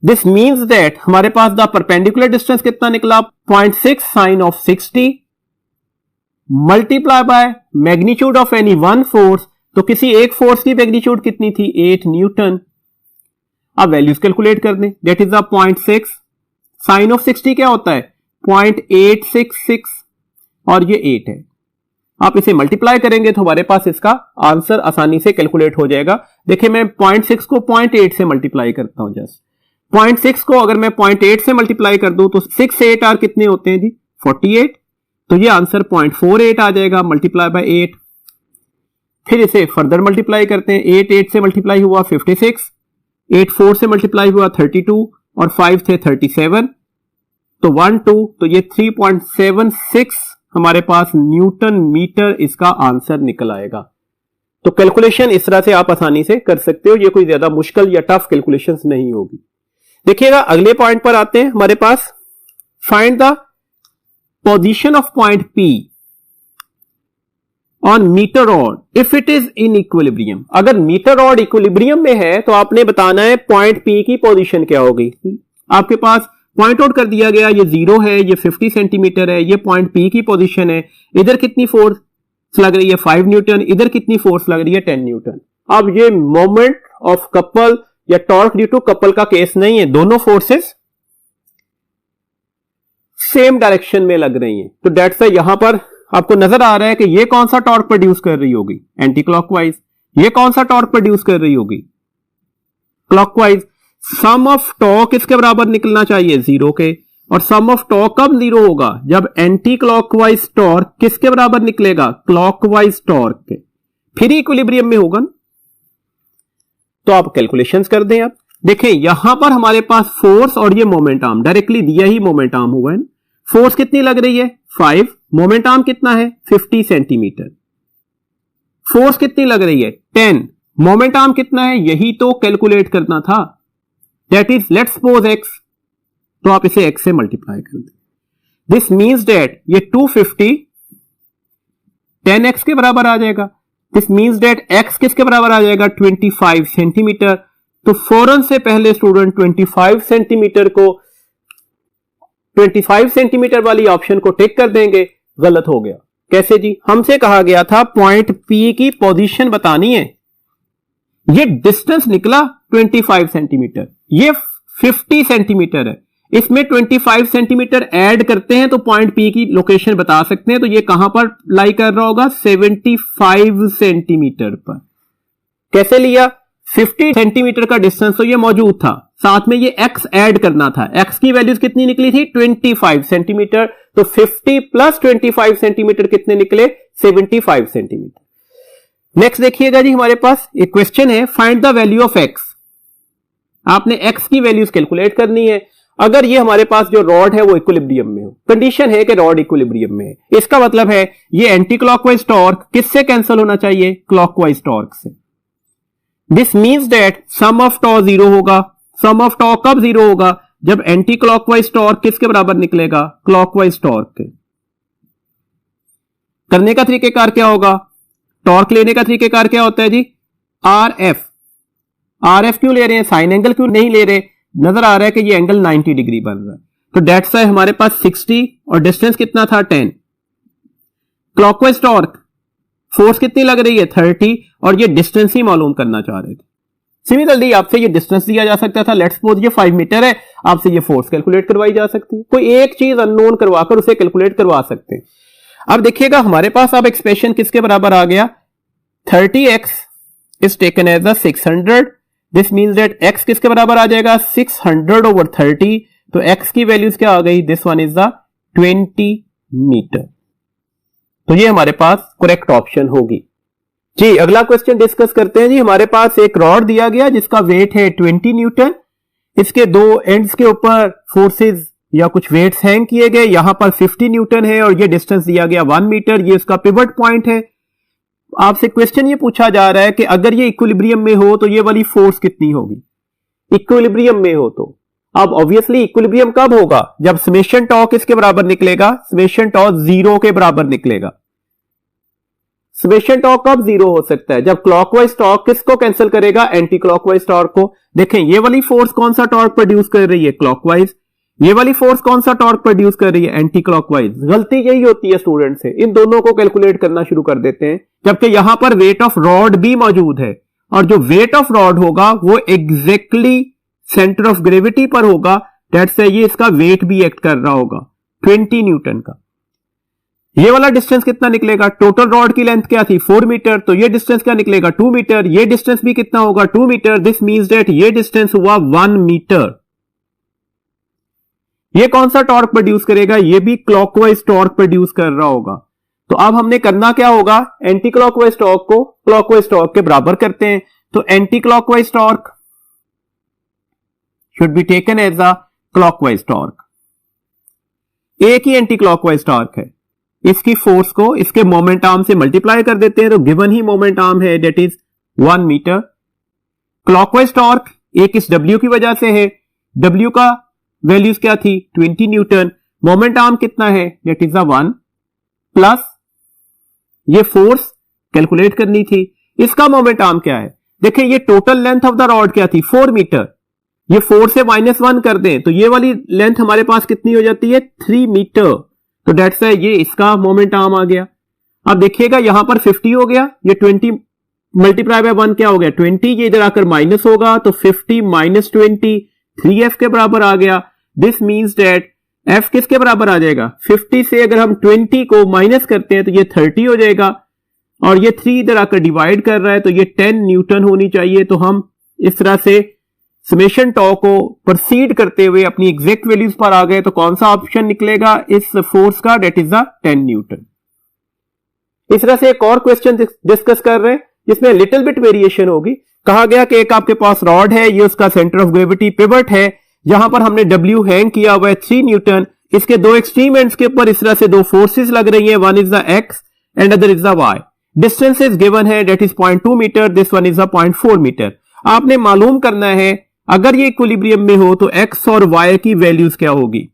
दिस मीन्स दैट हमारे पास द परपेंडिकुलर डिस्टेंस कितना निकला? 0.6 sine of 60 multiply by magnitude of any one force. तो किसी एक फोर्स की मैग्नीट्यूड कितनी थी? 8 न्यूटन। अब वैल्यूज कैलकुलेट कर दें। That is the 0.6 sine of 60 क्या होता है? 0.866 और ये 8 है। आप इसे मल्टीप्लाई करेंगे तो हमारे पास इसका आंसर आसानी से कैलकुलेट हो जाएगा। देखिए मैं 0.6 को 0.8 से मल्टीप्लाई करता हूं। जस्ट 0.6 को अगर मैं 0.8 से मल्टीप्लाई कर दूं तो 6 8 आर कितने होते हैं जी? 48। तो ये आंसर 0.48 आ जाएगा मल्टीप्लाई बाय 8। फिर इसे फर्दर मल्टीप्लाई करते हैं। 8 8 से मल्टीप्लाई हुआ 56, 8 4 से मल्टीप्लाई हुआ 32, और 5 थे 37, तो 1 2, तो ये 3.76 हमारे पास न्यूटन मीटर इसका आंसर निकल आएगा। तो कैलकुलेशन इस तरह से आप आसानी से कर सकते हो, ये कोई ज्यादा मुश्किल या टफ कैलकुलेशंस नहीं होगी। देखिएगा अगले पॉइंट पर आते हैं हमारे पास। Find the position of point P on meter rod if it is in equilibrium. अगर मीटर रॉड इक्विलिब्रियम में है तो आपने बताना है पॉइंट P की पोजीशन क्या होगी। आपके पास पॉइंट आउट कर दिया गया, ये 0 है, ये 50 सेंटीमीटर है, ये पॉइंट P की पोजीशन है। इधर कितनी फोर्स लग रही है? 5 न्यूटन। इधर कितनी फोर्स लग रही है? 10 न्यूटन। अब ये मोमेंट ऑफ कपल या टॉर्क ड्यू टू कपल का केस नहीं है, दोनों फोर्सेस सेम डायरेक्शन में लग रही हैं, तो डेट्स है यहां पर आपको नजर आ रहा है कि ये कौन सा टॉर्क प्रोड्यूस कर रही होगी, एंटी क्लॉकवाइज। ये कौन सा टॉर्क प्रोड्यूस कर रही होगी, क्लॉकवाइज। सम ऑफ टॉर्क इसके बराबर निकलना चाहिए जीरो के, और सम ऑफ टॉर्क कब जीरो होगा, जब एंटी क्लॉकवाइज टॉर्क किसके बराबर निकलेगा, क्लॉकवाइज टॉर्क के, फिर इक्विलिब्रियम में होगा ना। तो आप कैलकुलेशंस कर दें। आप देखें यहां पर हमारे पास फोर्स और ये मोमेंट आर्म डायरेक्टली दिया ही मोमेंट आर्म हुआ है। फोर्स कितनी लग रही है 5, मोमेंट आर्म कितना है 50 सेंटीमीटर। फोर्स कितनी लग रही है 10, मोमेंट आर्म कितना है, यही तो कैलकुलेट करना था। That is let's suppose x, तो आप इसे x से मल्टीप्लाई कर दें। दिस मीन्स दैट ये 250 10x के बराबर आ जाएगा। दिस मीन्स दैट x किसके बराबर आ जाएगा 25 सेंटीमीटर। तो फौरन से पहले स्टूडेंट 25 सेंटीमीटर को 25 सेंटीमीटर वाली ऑप्शन को टिक कर देंगे। गलत हो गया। कैसे जी, हमसे कहा गया था पॉइंट P की पोजीशन बतानी है, ये डिस्टेंस निकला 25 सेंटीमीटर, ये 50 सेंटीमीटर है, इसमें 25 सेंटीमीटर ऐड करते हैं तो पॉइंट P की लोकेशन बता सकते हैं। तो ये कहां पर लाई कर रहा होगा 75 सेंटीमीटर पर। कैसे लिया, 50 सेंटीमीटर का डिस्टेंस तो ये मौजूद था, साथ में ये x ऐड करना था। x की वैल्यूज कितनी निकली थी 25 सेंटीमीटर, तो 50 प्लस 25 सेंटीमीटर कितने निकले 75 सेंटीमीटर। नेक्स्ट देखिएगा जी, हमारे पास एक क्वेश्चन है, find the value of x। आपने x की वैल्यूज कैलकुलेट करनी है। अगर ये हमारे पास जो रॉड है वो इक्विलिब्रियम में हो, कंडीशन है कि रॉड इक्विलिब्रियम में है, इसका मतलब है ये एंटी क्लॉकवाइज टॉर्क किससे कैंसिल होना चाहिए, क्लॉकवाइज टॉर्क से। This means that sum of torque zero होगा। सम ऑफ टॉर्क कब जीरो होगा, जब एंटी क्लॉकवाइज टॉर्क किसके बराबर निकलेगा, क्लॉकवाइज टॉर्क के। करने का तरीकेकार क्या होगा, टॉर्क लेने का तरीकेकार क्या होता है जी, RF। RF क्यों ले रहे हैं, साइन एंगल क्यों नहीं ले रहे, नजर आ रहा है कि ये एंगल 90 डिग्री बन रहा है। तो डेट्स है हमारे पास 60 और डिस्टेंस कितना था 10। क्लॉकवाइज टॉर्क फोर्स कितनी लग रही है 30 और ये डिस्टेंस ही मालूम करना चाह रहे थे। सिमिलरली आपसे ये डिस्टेंस दिया जा सकता था, लेट्स सपोज ये 5 मीटर है, आपसे ये फोर्स कैलकुलेट करवाई जा सकती है। कोई एक चीज अननोन करवाकर उसे कैलकुलेट करवा सकते हैं। अब देखिएगा हमारे पास अब एक्सप्रेशन किसके बराबर आ गया, 30x is taken as 600। This means that x किसके बराबर आ जाएगा 600/30। तो x की वैल्यूज क्या आ गई, this one is the 20 metre. तो ये हमारे पास करेक्ट ऑप्शन होगी जी। अगला क्वेश्चन डिस्कस करते हैं जी। हमारे पास एक रॉड दिया गया जिसका वेट है 20 न्यूटन, इसके दो एंड्स के ऊपर फोर्सेस या कुछ वेट्स हैंग किए गए, यहां पर 50 न्यूटन है और ये डिस्टेंस दिया गया 1 मीटर, ये उसका पिवट पॉइंट है। आपसे क्वेश्चन ये पूछा जा रहा है कि अगर ये इक्विलिब्रियम में हो तो ये वाली फोर्स कितनी होगी, इक्विलिब्रियम में हो तो। अब ऑब्वियसली इक्विलिब्रियम कब होगा, जब समेशन टॉर्क इसके बराबर निकलेगा, समेशन टॉर्क 0 के बराबर निकलेगा। समेशन टॉर्क कब 0 हो सकता है, जब क्लॉकवाइज टॉर्क किसको कैंसिल करेगा, एंटी क्लॉकवाइज टॉर्क को। देखें ये वाली फोर्स कौन सा टॉर्क प्रोड्यूस कर रही है, क्लॉकवाइज। ये वाली फोर्स कौन सा टॉर्क प्रोड्यूस कर रही है, एंटी क्लॉकवाइज। गलती यही होती है स्टूडेंट से, इन दोनों को कैलकुलेट करना शुरू कर देते हैं, जबकि यहां पर वेट ऑफ रॉड भी मौजूद है और जो वेट ऑफ रॉड होगा वो एग्जैक्टली सेंटर ऑफ ग्रेविटी पर होगा। दैट्स से ये इसका वेट भी एक्ट कर रहा होगा 20 न्यूटन का। ये वाला डिस्टेंस कितना निकलेगा, टोटल रॉड की लेंथ क्या थी 4 मीटर, तो ये डिस्टेंस क्या निकलेगा 2 मीटर। ये डिस्टेंस भी कितना होगा 2 मीटर। दिस मीन्स दैट ये डिस्टेंस हुआ 1 मीटर। ये कौन सा टॉर्क प्रोड्यूस करेगा, ये भी क्लॉकवाइज टॉर्क प्रोड्यूस कर रहा होगा। तो अब हमने करना क्या होगा, एंटी क्लॉकवाइज टॉर्क को क्लॉकवाइज टॉर्क के बराबर करते हैं। तो anti clockwise torque should be taken as a clockwise torque। एक ही एंटी क्लॉकवाइज टॉर्क है, इसकी फोर्स को इसके मोमेंट आर्म से मल्टीप्लाई कर देते हैं तो गिवन ही मोमेंट आर्म है, that is 1 metre. Clockwise torque एक इस W की वजह से है, W का वैल्यूज क्या थी 20 न्यूटन, मोमेंट आर्म कितना है दैट इज 1 प्लस ये फोर्स कैलकुलेट करनी थी, इसका मोमेंट आर्म क्या है। देखिए ये total length of the rod क्या थी 4 मीटर, ये 4 से -1 कर दें तो ये वाली लेंथ हमारे पास कितनी हो जाती है 3 मीटर। तो डेट्स है ये इसका मोमेंट आर्म आ गया। अब देखिएगा यहां पर 50 हो गया, ये 20 मल्टीप्लाई बाय 1 क्या हो गया 20, ये इधर आकर माइनस होगा तो 50 - 20 3f के बराबर आ गया। दिस मीन्स दैट F किसके बराबर आ जाएगा? 50 से अगर हम 20 को माइनस करते हैं तो ये 30 हो जाएगा, और ये 3 इधर आकर डिवाइड कर रहा है तो ये 10 न्यूटन होनी चाहिए। तो हम इस तरह से समेशन टॉ को प्रोसीड करते हुए अपनी एग्जैक्ट वैल्यूज पर आ गए। तो कौन सा ऑप्शन निकलेगा इस फोर्स का? That is the 10 newton. इस तरह से एक और क्वेश्चन डिस्कस कर रहे हैं जिसमें लिटिल बिट वेरिएशन होगी। कहा गया कि एक आपके पास रॉड है, ये उसका सेंटर ऑफ ग्रेविटी पिवट है, यहां पर हमने W हैंग किया हुआ है 3 न्यूटन। इसके दो एक्सट्रीम एंड्स के ऊपर इस तरह से दो फोर्सेस लग रही हैं, one is the X and other is the Y। Distance is given है, that is 0.2 meter, this one is the 0.4 meter. आपने मालूम करना है अगर ये इक्विलिब्रियम में हो तो X और Y की वैल्यूज क्या होगी।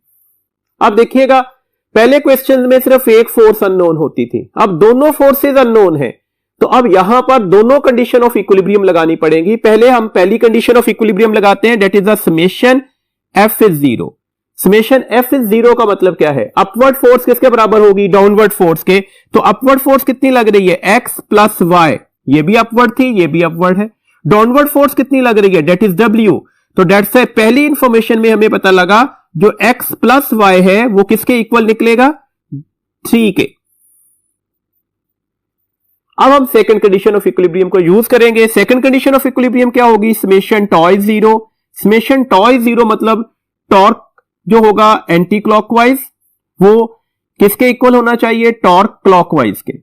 अब देखिएगा पहले क्वेश्चन में सिर्फ एक फोर्स अननोन होती थी, अब दोनों फोर्सेज अननोन है, तो अब यहां पर दोनों कंडीशन ऑफ इक्विलिब्रियम लगानी पड़ेगी। पहले हम पहली कंडीशन ऑफ इक्विलिब्रियम लगाते हैं, that is the summation F is 0। Summation F is 0 का मतलब क्या है? अपवर्ड फोर्स किसके बराबर होगी? डाउनवर्ड फोर्स के। तो अपवर्ड फोर्स कितनी लग रही है? X plus Y। ये भी अपवर्ड थी, ये भी अपवर्ड है। डाउनवर्ड फोर्स कितनी लग रही है? That is W। तो डेट से पहली इंफॉर्मेशन में हमें पता लगा जो X प्लस Y है वो किसके इक्वल निकलेगा? 3 के। अब हम सेकंड कंडीशन ऑफ इक्विलिब्रियम को यूज करेंगे। सेकंड कंडीशन ऑफ इक्विलिब्रियम क्या होगी? Summation toe is 0। Summation toe is 0 मतलब टॉर्क जो होगा एंटी क्लॉकवाइज वो किसके इक्वल होना चाहिए? टॉर्क क्लॉकवाइज के।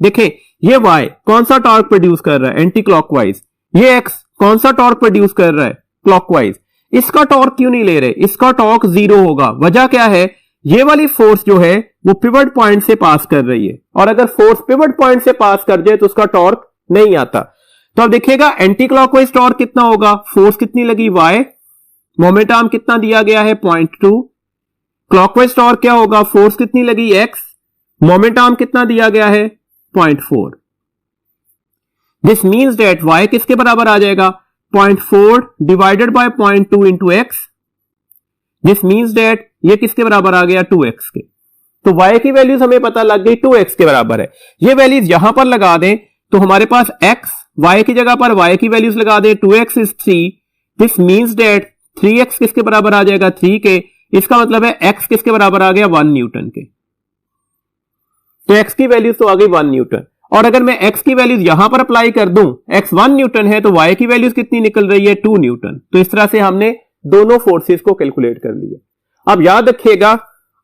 देखें ये Y कौन सा टॉर्क प्रोड्यूस कर रहा है? Anti clockwise. ये X कौन सा टॉर्क प्रोड्यूस कर रहा है? क्लॉकवाइज। इसका टॉर्क क्यों नहीं ले रहे? इसका टॉर्क 0 होगा। वजह क्या है? ये वाली फोर्स जो है वो पिवट पॉइंट से पास कर रही है, और अगर फोर्स पिवट पॉइंट से पास कर जाए तो उसका टॉर्क नहीं आता। तो अब देखिएगा एंटी क्लॉकवाइज टॉर्क कितना होगा? फोर्स कितनी लगी? Y। मोमेंट आर्म कितना दिया गया है? 0.2। क्लॉकवाइज टॉर्क क्या होगा? फोर्स कितनी लगी? X। मोमेंट आर्म कितना दिया गया है? 0.4। दिस मीन्स दैट Y किसके बराबर आ जाएगा? 0.4 divided by 0.2 into X। This means that ये किसके बराबर आ गया? 2x के। तो Y की वैल्यूज हमें पता लग गई 2x के बराबर है। ये वैल्यूज यहां पर लगा दें तो हमारे पास X, Y की जगह पर Y की वैल्यूज लगा दें, 2x is 3। This means that 3x किसके बराबर आ जाएगा? 3 के। इसका मतलब है X किसके बराबर आ गया? 1 न्यूटन के। तो X की वैल्यूज तो आ गई 1 न्यूटन, और अगर मैं X की वैल्यूज यहां पर अप्लाई कर दूं, X 1 न्यूटन है तो Y की वैल्यूज कितनी निकल रही है? 2 न्यूटन। तो इस तरह से हमने दोनों फोर्सेस को कैलकुलेट कर लिया। अब याद रखिएगा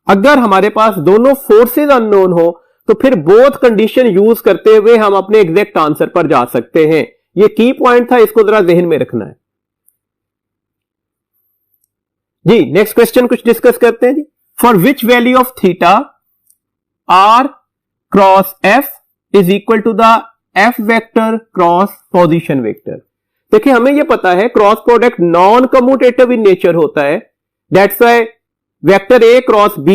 अगर हमारे पास दोनों फोर्सेस अननोन हो तो फिर बोथ कंडीशन यूज करते हुए हम अपने एग्जैक्ट आंसर पर जा सकते हैं। ये की पॉइंट था, इसको जरा जहन में रखना है जी। नेक्स्ट क्वेश्चन कुछ डिस्कस करते हैं जी। For which value of theta R cross F is equal to the F vector cross position vector. देखिए हमें यह पता है cross product non commutative in nature होता है। That's why vector A cross B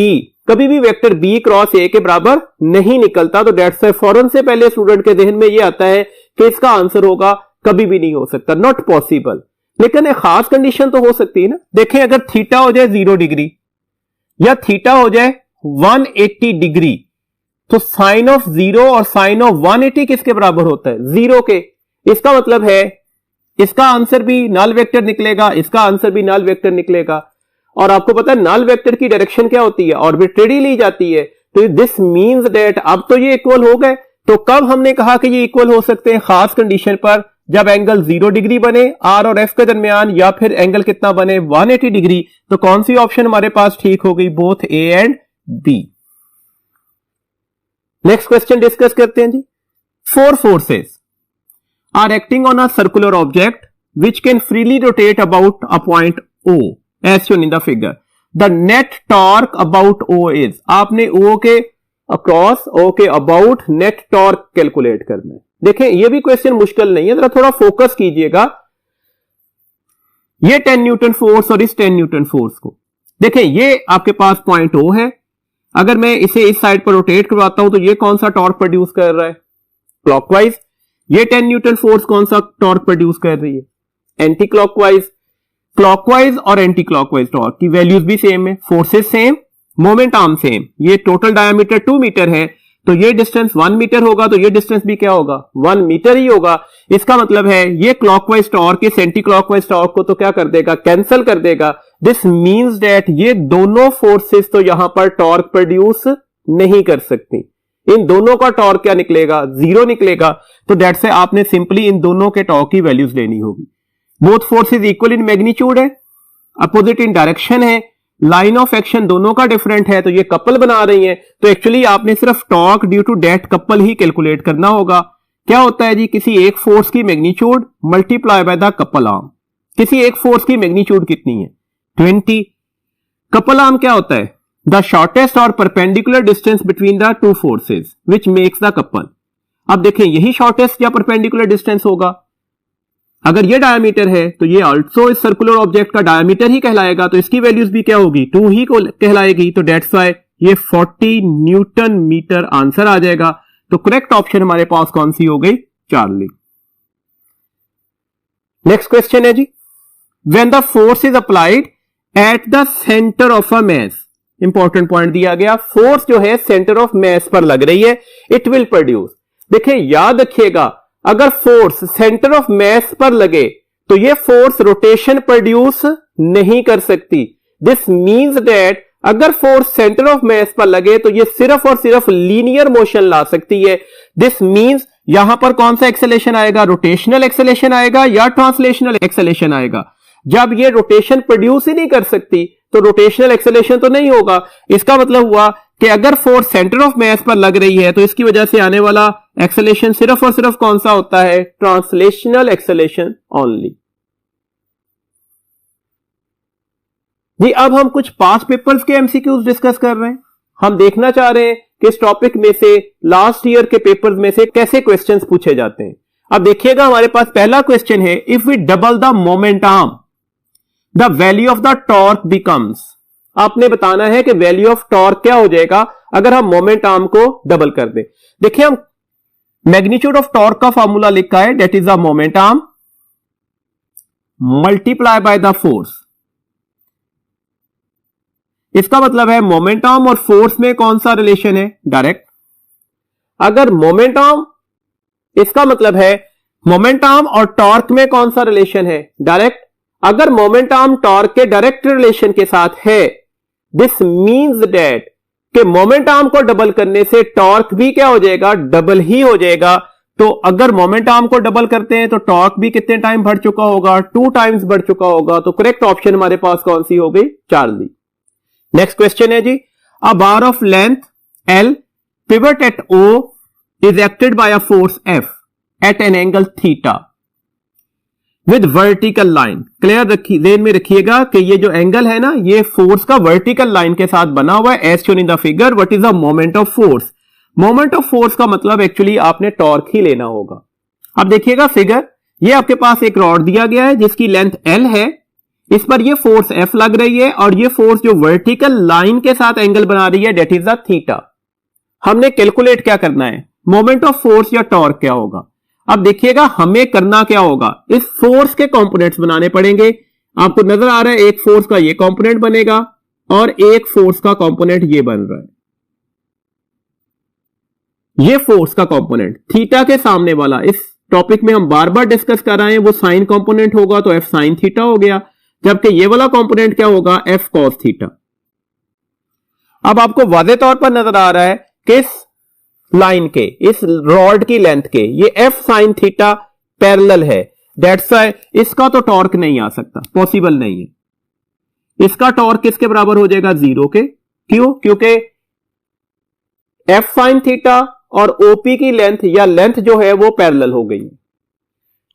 कभी भी वेक्टर B क्रॉस A के बराबर नहीं निकलता। तो दैट्स व्हाई फौरन से पहले स्टूडेंट के जहन में यह आता है कि इसका आंसर होगा कभी भी नहीं हो सकता, नॉट पॉसिबल। लेकिन एक खास कंडीशन तो हो सकती है ना। देखें अगर थीटा हो जाए 0 डिग्री या थीटा हो जाए 180 डिग्री तो साइन ऑफ 0 और साइन ऑफ 180 किसके बराबर होता है? 0 के। इसका मतलब है इसका आंसर भी नल वेक्टर निकलेगा, इसका आंसर भी नल वेक्टर निकलेगा। और आपको पता है नल वेक्टर की डायरेक्शन क्या होती है? ऑर्बिट्रेरी ली जाती है। तो दिस मींस दैट अब तो ये इक्वल हो गए। तो कब हमने कहा कि ये इक्वल हो सकते हैं? खास कंडीशन पर, जब एंगल 0 डिग्री बने R और F के दरमियान, या फिर एंगल कितना बने? 180 डिग्री। तो कौन सी ऑप्शन हमारे पास ठीक हो गई? Both A and B। Next question discuss करते हैं जी। 4 forces are acting on a circular object which can freely rotate about a point O as shown in the figure. The net torque about O is, आपने O के अक्रॉस, O के अबाउट नेट टॉर्क कैलकुलेट करना है। देखें ये भी क्वेश्चन मुश्किल नहीं है, जरा थोड़ा फोकस कीजिएगा। ये 10 न्यूटन फोर्स और इस 10 न्यूटन फोर्स को देखें, ये आपके पास पॉइंट O है। अगर मैं इसे इस साइड पर रोटेट करवाता हूं तो ये कौन सा टॉर्क प्रोड्यूस कर रहा है? क्लॉकवाइज। ये 10 न्यूटन फोर्स कौन सा टॉर्क प्रोड्यूस कर रही है? Anti clockwise. क्लॉकवाइज और एंटी क्लॉकवाइज टॉर्क की वैल्यूज भी सेम है, forces same, moment arm same. ये टोटल डायमीटर 2 मीटर है तो ये डिस्टेंस 1 मीटर होगा, तो ये डिस्टेंस भी क्या होगा 1 मीटर ही होगा। इसका मतलब है ये क्लॉकवाइज टॉर्क इस एंटी क्लॉकवाइज टॉर्क को तो क्या कर देगा, कैंसिल कर देगा। दिस मींस दैट ये दोनों फोर्सेस तो यहां पर टॉर्क प्रोड्यूस नहीं कर सकती, इन दोनों का टॉर्क क्या निकलेगा, 0 निकलेगा। तो दैट से आपने सिंपली इन दोनों के टॉर्क की वैल्यूज लेनी होगी। Both forces equal in magnitude है, अपोजिट इन डायरेक्शन है, लाइन ऑफ एक्शन दोनों का डिफरेंट है, तो ये कपल बना रही है। तो एक्चुअली आपने सिर्फ torque due to that couple ही कैलकुलेट करना होगा। क्या होता है जी, किसी एक फोर्स की magnitude multiply by the couple arm. किसी एक फोर्स की मैग्नीट्यूड कितनी है 20। कपल आर्म क्या होता है, द शॉर्टेस्ट और perpendicular distance between the two forces which makes the couple. अब देखें यही शॉर्टेस्ट या परपेंडिकुलर डिस्टेंस होगा। अगर ये डायमीटर है तो ये ऑल्सो इस सर्कुलर ऑब्जेक्ट का डायमीटर ही कहलाएगा, तो इसकी वैल्यूज भी क्या होगी 2 ही को कहलाएगी। तो डेट्स व्हाई ये 40 न्यूटन मीटर आंसर आ जाएगा। तो करेक्ट ऑप्शन हमारे पास कौन सी हो गई, चार्ली। नेक्स्ट क्वेश्चन है जी, when the force is applied at the centre of a mass. Important point दिया गया, फोर्स जो है सेंटर ऑफ मैस पर लग रही है, इट विल प्रोड्यूस। देखिए याद रखिएगा, अगर फोर्स सेंटर ऑफ मैस पर लगे तो ये फोर्स रोटेशन प्रोड्यूस नहीं कर सकती। दिस मींस दैट अगर फोर्स सेंटर ऑफ मैस पर लगे तो ये सिर्फ और सिर्फ लीनियर मोशन ला सकती है। दिस मींस यहां पर कौन सा एक्सेलेरेशन आएगा, रोटेशनल एक्सेलेरेशन आएगा या ट्रांसलेशनल एक्सेलेरेशन आएगा। जब ये रोटेशन प्रोड्यूस ही नहीं कर सकती तो रोटेशनल एक्सेलेरेशन तो नहीं होगा। इसका मतलब हुआ कि अगर फोर्स सेंटर ऑफ मैस पर लग रही है तो इसकी वजह से आने वाला एक्सेलेरेशन सिर्फ और सिर्फ कौन सा होता है, ट्रांसलेशनल एक्सेलेरेशन ओनली। जी अब हम कुछ पास्ट पेपर्स के एमसीक्यूज डिस्कस कर रहे हैं। हम देखना चाह रहे हैं कि इस टॉपिक में से लास्ट ईयर के पेपर्स में से कैसे क्वेश्चंस पूछे जाते हैं। अब देखिएगा हमारे पास पहला क्वेश्चन है, if we double the moment arm the value of the torque becomes. आपने बताना है कि वैल्यू ऑफ टॉर्क क्या हो जाएगा अगर हम मोमेंट आर्म को डबल कर दें। देखिए हम मैग्नीट्यूड ऑफ टॉर्क का फॉर्मूला लिखा है, that is the moment arm multiply by the force. इसका मतलब है मोमेंट आर्म और फोर्स में कौन सा रिलेशन है, डायरेक्ट। अगर मोमेंट आर्म, इसका मतलब है मोमेंट आर्म और टॉर्क में कौन सा रिलेशन है, डायरेक्ट। अगर मोमेंट आर्म टॉर्क के डायरेक्ट रिलेशन के साथ है, दिस मींस दैट कि मोमेंट आर्म को डबल करने से टॉर्क भी क्या हो जाएगा, डबल ही हो जाएगा। तो अगर मोमेंट आर्म को डबल करते हैं तो टॉर्क भी कितने टाइम बढ़ चुका होगा, 2 टाइम्स बढ़ चुका होगा। तो करेक्ट ऑप्शन हमारे पास कौन सी हो गई, चार्ली। नेक्स्ट क्वेश्चन है जी, a bar of length L pivot at O is acted by a force F at an angle theta with vertical line। Clear रखिए, ध्यान में रखिएगा कि ये जो एंगल है ना, ये फोर्स का वर्टिकल लाइन के साथ बना हुआ है as shown in the figure. What is the moment of force. Moment of force का मतलब एक्चुअली आपने टॉर्क ही लेना होगा। अब देखिएगा फिगर, ये आपके पास एक रॉड दिया गया है जिसकी लेंथ L है, इस पर ये फोर्स F लग रही है और ये फोर्स जो वर्टिकल लाइन के साथ एंगल बना रही है दैट इज द थीटा। हमने कैलकुलेट क्या करना है, मोमेंट ऑफ फोर्स या टॉर्क क्या होगा। अब देखिएगा हमें करना क्या होगा, इस फोर्स के कंपोनेंट्स बनाने पड़ेंगे। आपको नजर आ रहा है एक फोर्स का ये कंपोनेंट बनेगा और एक फोर्स का कंपोनेंट ये बन रहा है। ये फोर्स का कंपोनेंट थीटा के सामने वाला, इस टॉपिक में हम बार बार डिस्कस कर रहे हैं, वो साइन कंपोनेंट होगा तो F साइन थीटा हो गया, जबकि ये वाला कंपोनेंट क्या होगा, F कॉस थीटा। अब आपको वाज़ेह तौर पर नजर आ रहा है कि इस लाइन के, इस रॉड की लेंथ के ये F साइन थीटा पैरेलल है। दैट्स व्हाई इसका तो टॉर्क नहीं आ सकता, पॉसिबल नहीं है। इसका टॉर्क किसके बराबर हो जाएगा, 0 के। क्यों, क्योंकि F साइन थीटा और OP की लेंथ या लेंथ जो है वो पैरेलल हो गई है।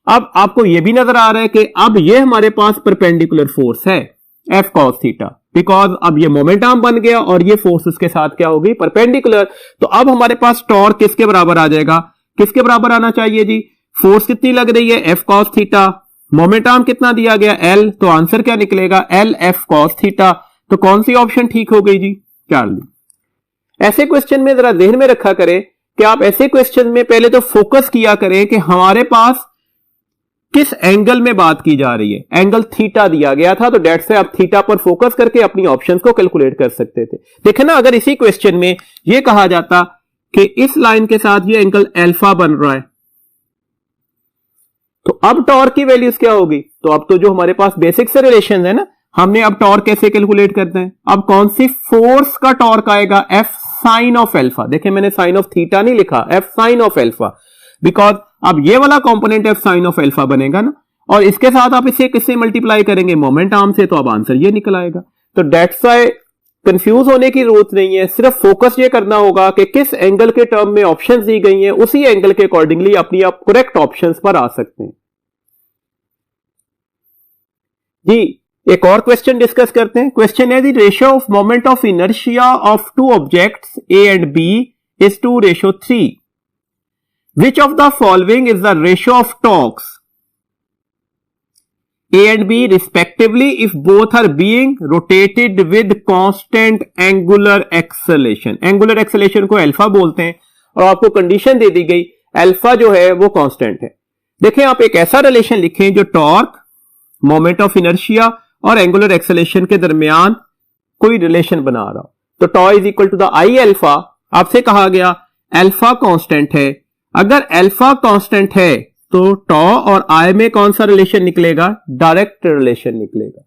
अब आपको यह भी नजर आ रहा है कि अब ये हमारे पास परपेंडिकुलर फोर्स है F कॉस थीटा, बिकॉज अब ये मोमेंट आर्म बन गया और ये फोर्स उसके साथ क्या होगी, परपेंडिकुलर। तो अब हमारे पास टॉर्क किसके बराबर आ जाएगा, किसके बराबर आना चाहिए जी, फोर्स कितनी लग रही है F cos theta, moment arm कितना दिया गया L, तो आंसर क्या निकलेगा, L F कॉस थीटा। तो कौन सी ऑप्शन ठीक हो गई जी, चार्ली। ऐसे क्वेश्चन में जरा ध्यान में रखा करें कि आप ऐसे क्वेश्चन में पहले तो फोकस किया करें कि हमारे पास किस एंगल में बात की जा रही है। एंगल थीटा दिया गया था तो डेट से आप थीटा पर फोकस करके अपनी ऑप्शंस को कैलकुलेट कर सकते थे। देखें ना, अगर इसी क्वेश्चन में यह कहा जाता कि इस लाइन के साथ ये एंगल अल्फा बन रहा है, तो अब टॉर्क की वैल्यूज क्या होगी? तो अब तो जो हमारे पास बेसिक से रिलेशन है ना, हमने अब टॉर्क कैसे कैलकुलेट करते हैं? अब कौन सी फोर्स का टॉर्क आएगा? F sine of alpha. देखिए मैंने साइन ऑफ थीटा नहीं लिखा, F sine of alpha, because अब ये वाला component F sine of alpha बनेगा ना, और इसके साथ आप इसे किससे मल्टीप्लाई करेंगे? मोमेंट आर्म से, तो अब आंसर ये निकल आएगा। तो डेट्स वाई कंफ्यूज होने की जरूरत नहीं है, सिर्फ फोकस ये करना होगा कि किस एंगल के टर्म में ऑप्शंस दी गई हैं, उसी एंगल के अकॉर्डिंगली अपनी आप करेक्ट ऑप्शंस पर आ सकते हैं। जी एक और क्वेश्चन डिस्कस करते हैं। क्वेश्चन है the ratio of moment of inertia of two objects A and B is 2:3। Which of the following is the ratio of torques A and B respectively if both are being rotated with constant angular acceleration? Angular acceleration को अल्फा बोलते हैं, और आपको कंडीशन दे दी गई अल्फा जो है वो कांस्टेंट है। देखें आप एक ऐसा रिलेशन लिखें जो टॉर्क, मोमेंट ऑफ इनर्शिया और एंगुलर एक्सेलेरेशन के दरमियान कोई रिलेशन बना रहा हो। तो tau is equal to the I alpha. आपसे कहा गया अल्फा कांस्टेंट है, अगर अल्फा कांस्टेंट है तो टॉ और आई में कौन सा रिलेशन निकलेगा? डायरेक्ट रिलेशन निकलेगा।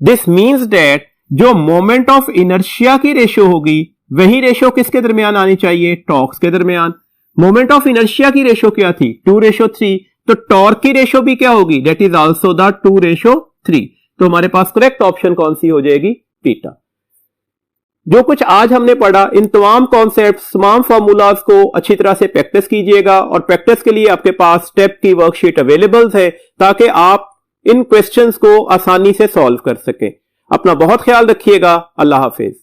दिस मींस दैट जो मोमेंट ऑफ इनर्शिया की रेशियो होगी वही रेशियो किसके दरमियान आनी चाहिए? टॉर्क्स के दरमियान। मोमेंट ऑफ इनर्शिया की रेशियो क्या थी? 2:3। तो टॉर्क की रेशियो भी क्या होगी? That is also the 2:3। तो हमारे पास करेक्ट ऑप्शन कौन सी हो जाएगी? थीटा। जो कुछ आज हमने पढ़ा, इन तमाम कॉन्सेप्ट्स, तमाम फॉर्मूलाज को अच्छी तरह से प्रैक्टिस कीजिएगा, और प्रैक्टिस के लिए आपके पास स्टेप की वर्कशीट अवेलेबल है ताकि आप इन क्वेश्चंस को आसानी से सॉल्व कर सकें। अपना बहुत ख्याल रखिएगा। अल्लाह हाफिज।